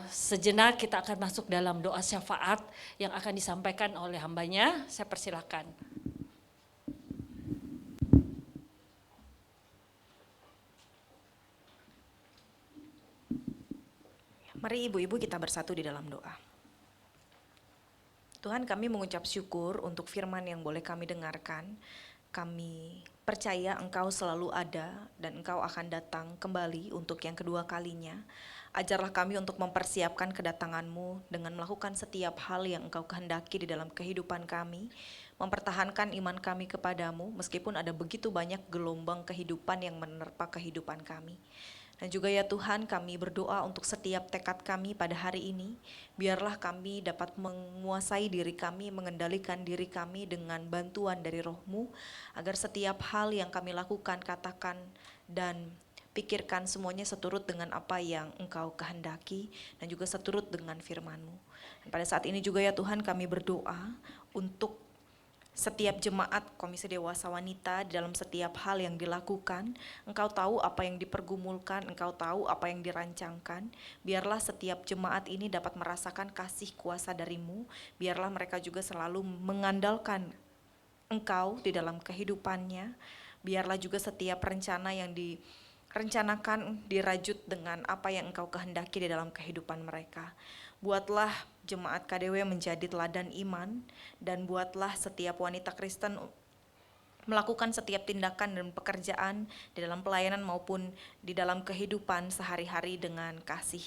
sejenak kita akan masuk dalam doa syafaat yang akan disampaikan oleh hambanya. Saya persilakan. Mari ibu-ibu kita bersatu di dalam doa. Tuhan, kami mengucap syukur untuk firman yang boleh kami dengarkan. Kami percaya Engkau selalu ada dan Engkau akan datang kembali untuk yang kedua kalinya. Ajarlah kami untuk mempersiapkan kedatangan-Mu dengan melakukan setiap hal yang Engkau kehendaki di dalam kehidupan kami. Mempertahankan iman kami kepadamu meskipun ada begitu banyak gelombang kehidupan yang menerpa kehidupan kami. Dan juga ya Tuhan, kami berdoa untuk setiap tekad kami pada hari ini. Biarlah kami dapat menguasai diri kami, mengendalikan diri kami dengan bantuan dari Roh-Mu, agar setiap hal yang kami lakukan, katakan, dan pikirkan semuanya seturut dengan apa yang Engkau kehendaki, dan juga seturut dengan firman-Mu. Dan pada saat ini juga ya Tuhan, kami berdoa untuk setiap jemaat Komisi Dewasa Wanita dalam setiap hal yang dilakukan. Engkau tahu apa yang dipergumulkan, Engkau tahu apa yang dirancangkan. Biarlah setiap jemaat ini dapat merasakan kasih kuasa dari-Mu. Biarlah mereka juga selalu mengandalkan Engkau di dalam kehidupannya. Biarlah juga setiap rencana yang direncanakan dirajut dengan apa yang Engkau kehendaki di dalam kehidupan mereka. Buatlah jemaat KDW menjadi teladan iman, dan buatlah setiap wanita Kristen melakukan setiap tindakan dan pekerjaan di dalam pelayanan maupun di dalam kehidupan sehari-hari dengan kasih.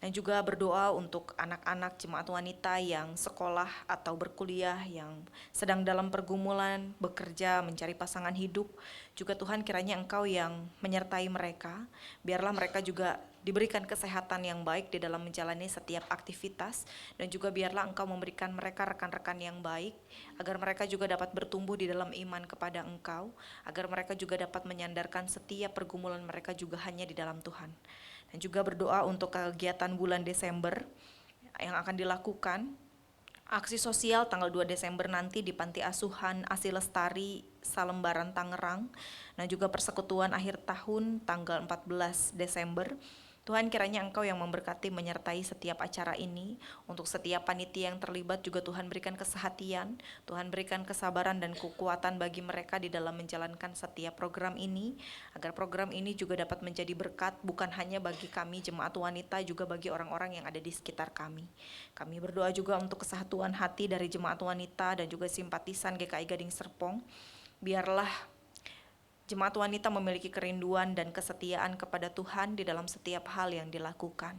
Dan juga berdoa untuk anak-anak jemaat wanita yang sekolah atau berkuliah, yang sedang dalam pergumulan, bekerja, mencari pasangan hidup. Juga Tuhan kiranya Engkau yang menyertai mereka, biarlah mereka juga diberikan kesehatan yang baik di dalam menjalani setiap aktivitas, dan juga biarlah Engkau memberikan mereka rekan-rekan yang baik, agar mereka juga dapat bertumbuh di dalam iman kepada Engkau, agar mereka juga dapat menyandarkan setiap pergumulan mereka juga hanya di dalam Tuhan. Dan juga berdoa untuk kegiatan bulan Desember yang akan dilakukan, aksi sosial tanggal 2 Desember nanti di Panti Asuhan Asi Lestari, Salembaran, Tangerang, dan juga persekutuan akhir tahun tanggal 14 Desember. Tuhan kiranya Engkau yang memberkati menyertai setiap acara ini, untuk setiap panitia yang terlibat juga Tuhan berikan kesehatian, Tuhan berikan kesabaran dan kekuatan bagi mereka di dalam menjalankan setiap program ini, agar program ini juga dapat menjadi berkat bukan hanya bagi kami jemaat wanita, juga bagi orang-orang yang ada di sekitar kami. Kami berdoa juga untuk kesatuan hati dari jemaat wanita dan juga simpatisan GKI Gading Serpong, biarlah jemaat wanita memiliki kerinduan dan kesetiaan kepada Tuhan di dalam setiap hal yang dilakukan.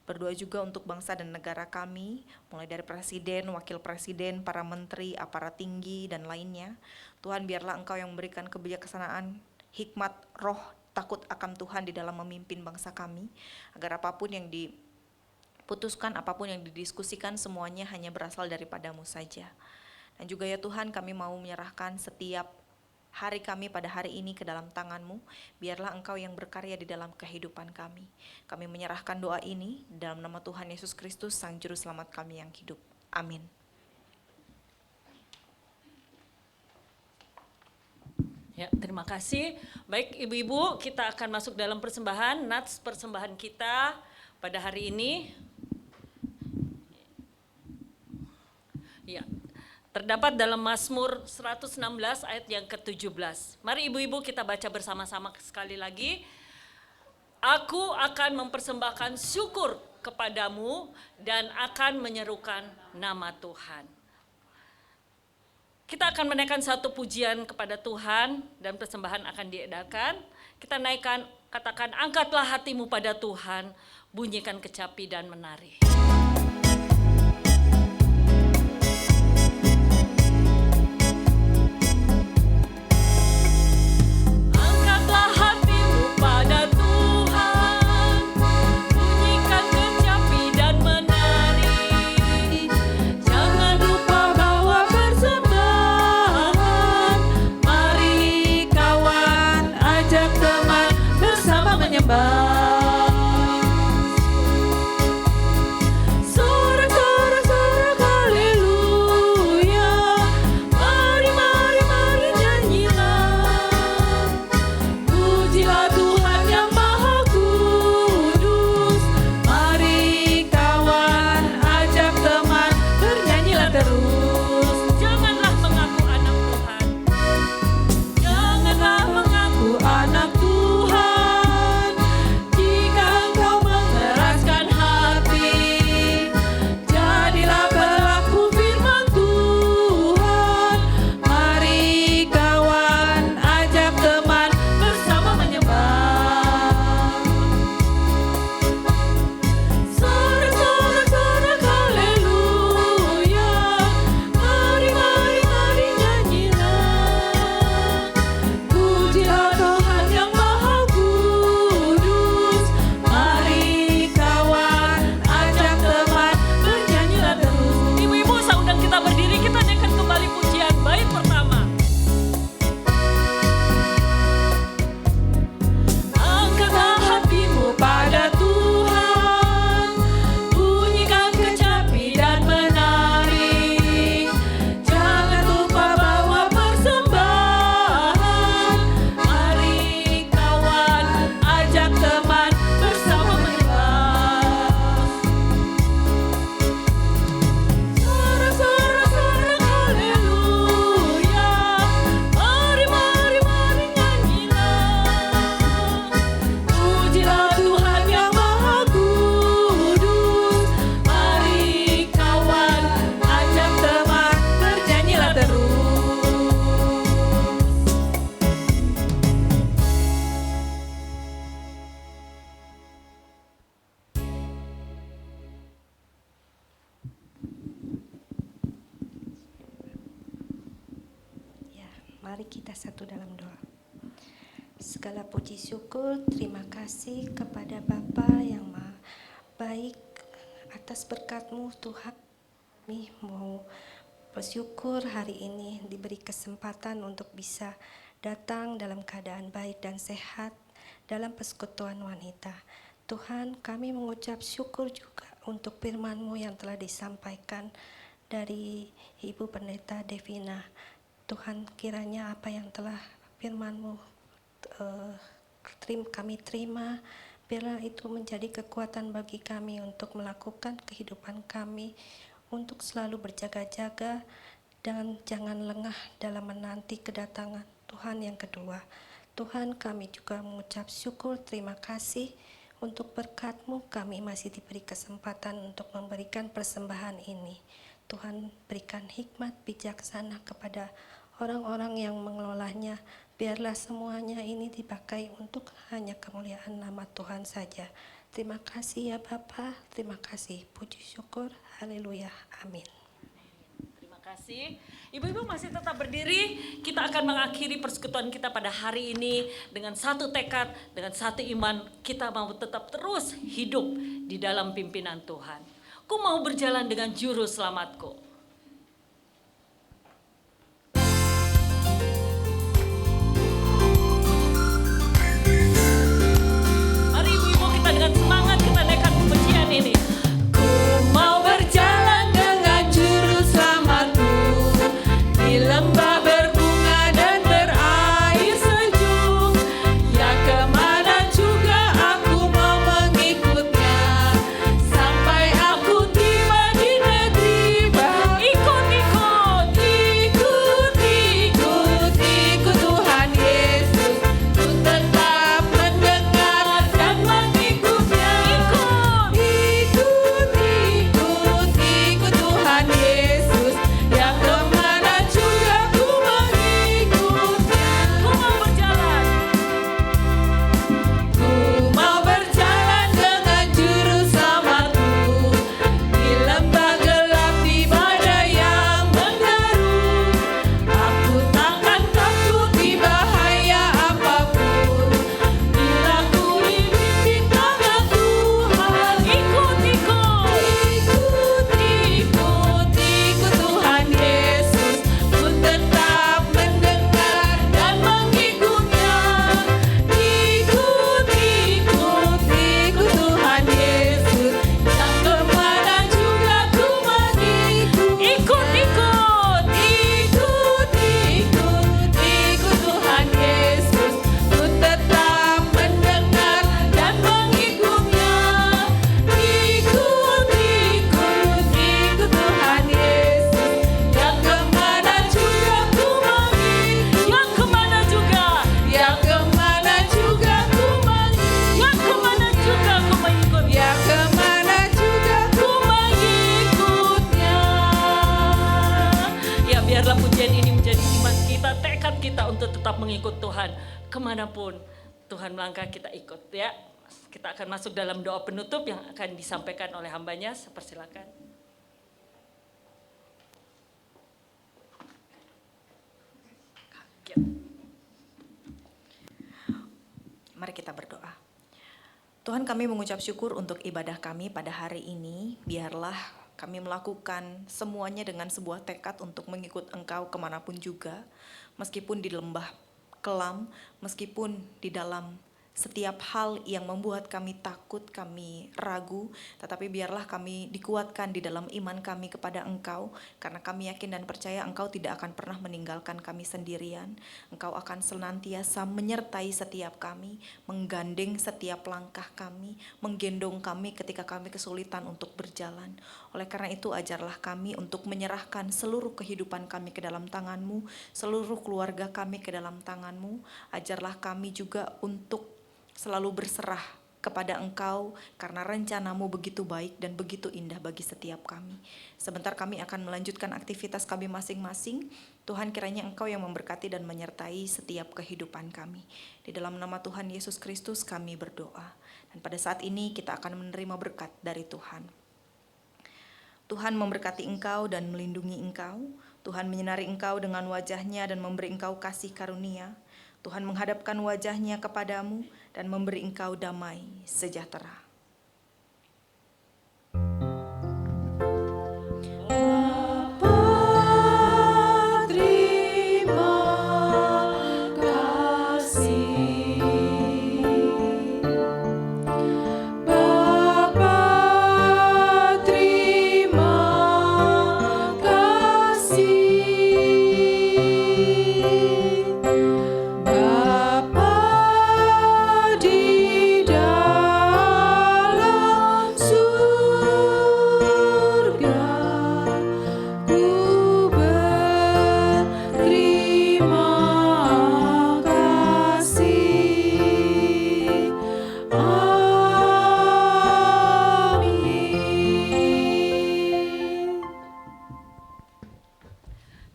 Berdoa juga untuk bangsa dan negara kami, mulai dari presiden, wakil presiden, para menteri, aparat tinggi, dan lainnya. Tuhan, biarlah Engkau yang memberikan kebijaksanaan, hikmat, roh, takut akan Tuhan di dalam memimpin bangsa kami, agar apapun yang diputuskan, apapun yang didiskusikan, semuanya hanya berasal daripadamu saja. Dan juga ya Tuhan, kami mau menyerahkan setiap hari kami pada hari ini ke dalam tangan-Mu, biarlah Engkau yang berkarya di dalam kehidupan kami. Kami menyerahkan doa ini dalam nama Tuhan Yesus Kristus, Sang Juru Selamat kami yang hidup. Amin. Ya, terima kasih. Baik ibu-ibu, kita akan masuk dalam persembahan, nats persembahan kita pada hari ini. Ya. Terdapat dalam Mazmur 116 ayat yang ke-17. Mari ibu-ibu kita baca bersama-sama sekali lagi. Aku akan mempersembahkan syukur kepadamu dan akan menyerukan nama Tuhan. Kita akan menaikkan satu pujian kepada Tuhan dan persembahan akan diadakan. Kita naikkan, katakan, angkatlah hatimu pada Tuhan, bunyikan kecapi dan menari. Sorak Mari kita satu dalam doa. Segala puji syukur, terima kasih kepada Bapa yang Maha Baik atas berkat-Mu Tuhan. Kami mau bersyukur hari ini diberi kesempatan untuk bisa datang dalam keadaan baik dan sehat dalam persekutuan wanita. Tuhan, kami mengucap syukur juga untuk firman-Mu yang telah disampaikan dari Ibu Pendeta Devina. Tuhan, kiranya apa yang telah firman-Mu kami terima, biarlah itu menjadi kekuatan bagi kami untuk melakukan kehidupan kami, untuk selalu berjaga-jaga dan jangan lengah dalam menanti kedatangan Tuhan yang kedua. Tuhan, kami juga mengucap syukur, terima kasih untuk berkat-Mu kami masih diberi kesempatan untuk memberikan persembahan ini. Tuhan, berikan hikmat bijaksana kepada orang-orang yang mengelolanya. Biarlah semuanya ini dipakai untuk hanya kemuliaan nama Tuhan saja. Terima kasih ya Bapa, terima kasih. Puji syukur, haleluya, amin. Terima kasih. Ibu-ibu masih tetap berdiri. Kita akan mengakhiri persekutuan kita pada hari ini dengan satu tekad, dengan satu iman. Kita mau tetap terus hidup di dalam pimpinan Tuhan. Ku mau berjalan dengan juru selamatku. Mari ibu-ibu kita dengan semangat kita naikkan pujian ini. Ku mau berjalan dengan juru selamatku di lembah berbunga dan berair sejuk. Ya kemana juga aku mau mengikutnya sampai aku tiba di negeri bahagia. Ikut-ikut, ikut-ikut, ikut Tuhan Yesus. Ku tetap mendengar dan mengikutnya. Ikut-ikut, ikut Tuhan Yesus. Ya kemana juga ku mengikutnya. Ku mau berjalan. Ku mau berjalan dengan juru selamatku di lembah gelap di badai yang menggeru. Aku takkan takuti bahaya apapun bila ku dibimbing tangan Tuhan. Ikut-ikut, ikut-ikut, ikut Tuhan Yesus. Ku tetap mendengar dan mengikutnya. Ikut-ikut, ikut Tuhan Yesus. Yang kemana juga ku mengikut. Ikut-ikut, ikut-ikut, ikut Tuhan Yesus. Ku tetap mendengar dan mengikutnya. Ikut-ikut, ikut Tuhan Yesus. Yang kemana juga ku mengikut. Yang kemana juga. Yang kemana juga ku mengikut. Yang kemana juga ku mengikut. Yang kemana juga ku mengikutnya. Ya biarlah pujian ini menjadi iman kita, tekad kita untuk tetap mengikut Tuhan. Kemanapun Tuhan melangkah kita ikut ya. Kita akan masuk dalam doa penutup yang akan disampaikan oleh hambanya. Persilakan. Mari kita berdoa. Tuhan, kami mengucap syukur untuk ibadah kami pada hari ini. Biarlah kami melakukan semuanya dengan sebuah tekad untuk mengikut Engkau kemanapun juga. Meskipun di lembah kelam, meskipun di dalam setiap hal yang membuat kami takut, kami ragu, tetapi biarlah kami dikuatkan di dalam iman kami kepada Engkau, karena kami yakin dan percaya Engkau tidak akan pernah meninggalkan kami sendirian. Engkau akan senantiasa menyertai setiap kami, menggandeng setiap langkah kami, menggendong kami ketika kami kesulitan untuk berjalan. Oleh karena itu ajarlah kami untuk menyerahkan seluruh kehidupan kami ke dalam tangan-Mu, seluruh keluarga kami ke dalam tangan-Mu. Ajarlah kami juga untuk selalu berserah kepada Engkau, karena rencana-Mu begitu baik dan begitu indah bagi setiap kami. Sebentar kami akan melanjutkan aktivitas kami masing-masing. Tuhan, kiranya Engkau yang memberkati dan menyertai setiap kehidupan kami. Di dalam nama Tuhan Yesus Kristus kami berdoa. Dan pada saat ini kita akan menerima berkat dari Tuhan. Tuhan memberkati engkau dan melindungi engkau. Tuhan menyinari engkau dengan wajah-Nya dan memberi engkau kasih karunia. Tuhan menghadapkan wajah-Nya kepadamu dan memberi engkau damai sejahtera.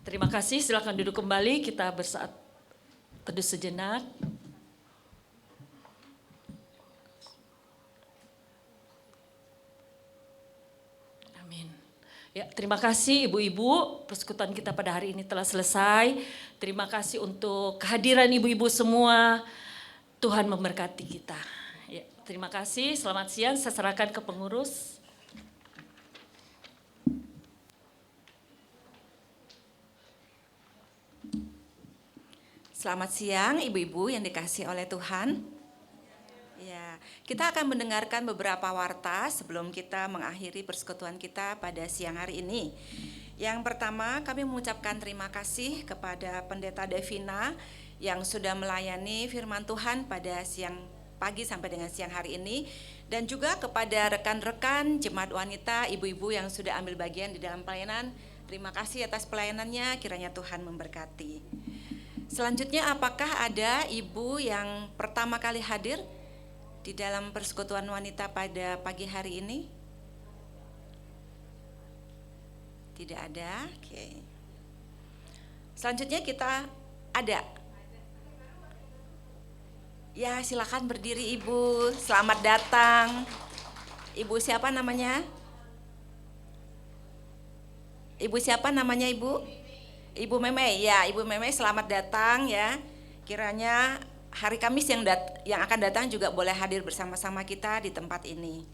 Terima kasih, silakan duduk kembali, kita bersaat teduh sejenak. Amin. Ya, terima kasih ibu-ibu, persekutuan kita pada hari ini telah selesai. Terima kasih untuk kehadiran ibu-ibu semua. Tuhan memberkati kita. Ya, terima kasih, selamat siang, saya serahkan ke pengurus. Selamat siang ibu-ibu yang dikasihi oleh Tuhan. Ya, kita akan mendengarkan beberapa warta sebelum kita mengakhiri persekutuan kita pada siang hari ini. Yang pertama, kami mengucapkan terima kasih kepada Pendeta Devina yang sudah melayani firman Tuhan pada siang pagi sampai dengan siang hari ini, dan juga kepada rekan-rekan jemaat wanita, ibu-ibu yang sudah ambil bagian di dalam pelayanan. Terima kasih atas pelayanannya, kiranya Tuhan memberkati. Selanjutnya, apakah ada ibu yang pertama kali hadir di dalam persekutuan wanita pada pagi hari ini? Tidak ada. Oke. Selanjutnya kita ada. Ya, silakan berdiri ibu. Selamat datang. Ibu siapa namanya? Ibu siapa namanya ibu? Ibu Meme, ya Ibu Meme selamat datang ya. Kiranya hari Kamis yang akan datang juga boleh hadir bersama-sama kita di tempat ini.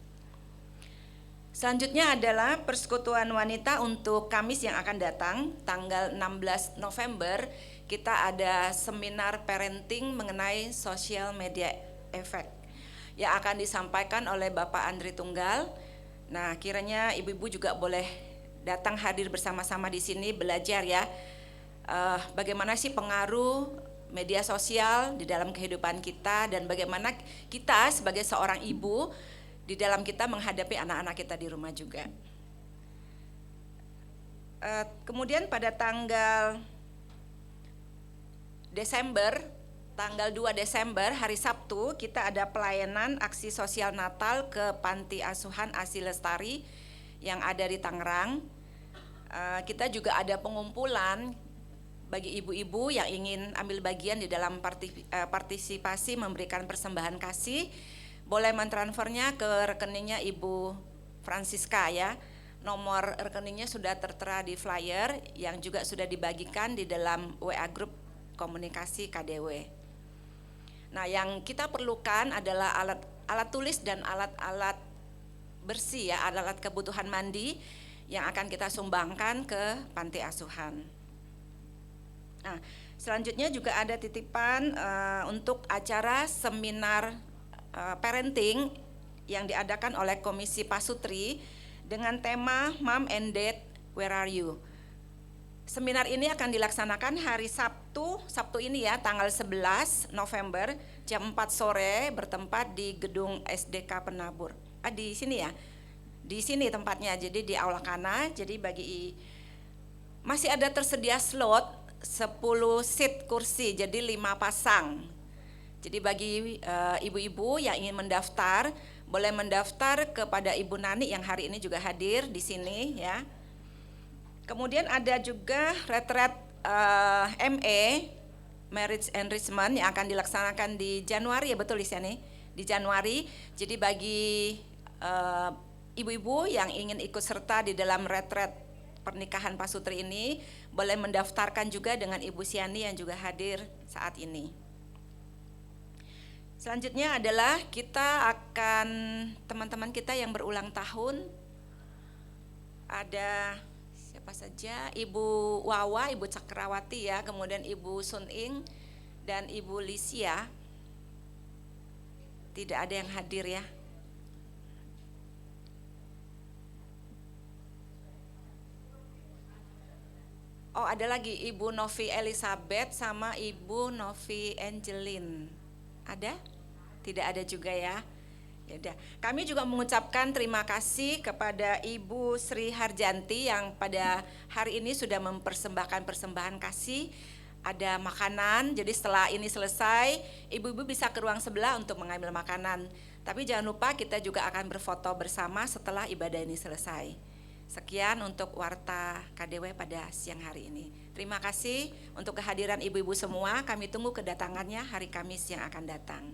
Selanjutnya adalah persekutuan wanita untuk Kamis yang akan datang, tanggal 16 November. Kita ada seminar parenting mengenai social media effect yang akan disampaikan oleh Bapak Andri Tunggal. Nah, kiranya ibu-ibu juga boleh datang hadir bersama-sama di sini belajar ya. Bagaimana sih pengaruh media sosial di dalam kehidupan kita dan bagaimana kita sebagai seorang ibu di dalam kita menghadapi anak-anak kita di rumah juga. Kemudian pada tanggal tanggal 2 Desember hari Sabtu kita ada pelayanan aksi sosial Natal ke Panti Asuhan Asi Lestari yang ada di Tangerang. Kita juga ada pengumpulan bagi ibu-ibu yang ingin ambil bagian di dalam partisipasi memberikan persembahan kasih. Boleh mentransfernya ke rekeningnya Ibu Francisca ya. Nomor rekeningnya sudah tertera di flyer yang juga sudah dibagikan di dalam WA grup komunikasi KDW. Nah, yang kita perlukan adalah alat tulis dan alat-alat bersih ya, alat-alat kebutuhan mandi yang akan kita sumbangkan ke panti asuhan. Nah, selanjutnya juga ada titipan untuk acara seminar parenting yang diadakan oleh Komisi Pasutri dengan tema Mom and Dad, Where Are You? Seminar ini akan dilaksanakan hari Sabtu ini ya, tanggal 11 November jam 4 sore bertempat di gedung SDK Penabur. Di sini ya, di sini tempatnya, jadi di Aula Kana. Jadi masih ada tersedia slot 10 seat kursi, jadi 5 pasang. Jadi bagi ibu-ibu yang ingin mendaftar, boleh mendaftar kepada Ibu Nani yang hari ini juga hadir di sini ya. Kemudian ada juga retret ME Marriage Enrichment yang akan dilaksanakan di Januari ya, betul di sini di Januari. Jadi bagi ibu-ibu yang ingin ikut serta di dalam retret pernikahan Pak Sutri ini boleh mendaftarkan juga dengan Ibu Siani yang juga hadir saat ini. Selanjutnya adalah kita akan teman-teman kita yang berulang tahun. Ada siapa saja? Ibu Wawa, Ibu Cakrawati ya, kemudian Ibu Suning dan Ibu Lisia. Tidak ada yang hadir ya. Oh, ada lagi Ibu Novi Elizabeth sama Ibu Novi Angelin. Ada? Tidak ada juga ya. Ya udah. Kami juga mengucapkan terima kasih kepada Ibu Sri Harjanti yang pada hari ini sudah mempersembahkan persembahan kasih. Ada makanan, jadi setelah ini selesai, ibu-ibu bisa ke ruang sebelah untuk mengambil makanan. Tapi jangan lupa kita juga akan berfoto bersama setelah ibadah ini selesai. Sekian untuk Warta KDW pada siang hari ini. Terima kasih untuk kehadiran ibu-ibu semua. Kami tunggu kedatangannya hari Kamis yang akan datang.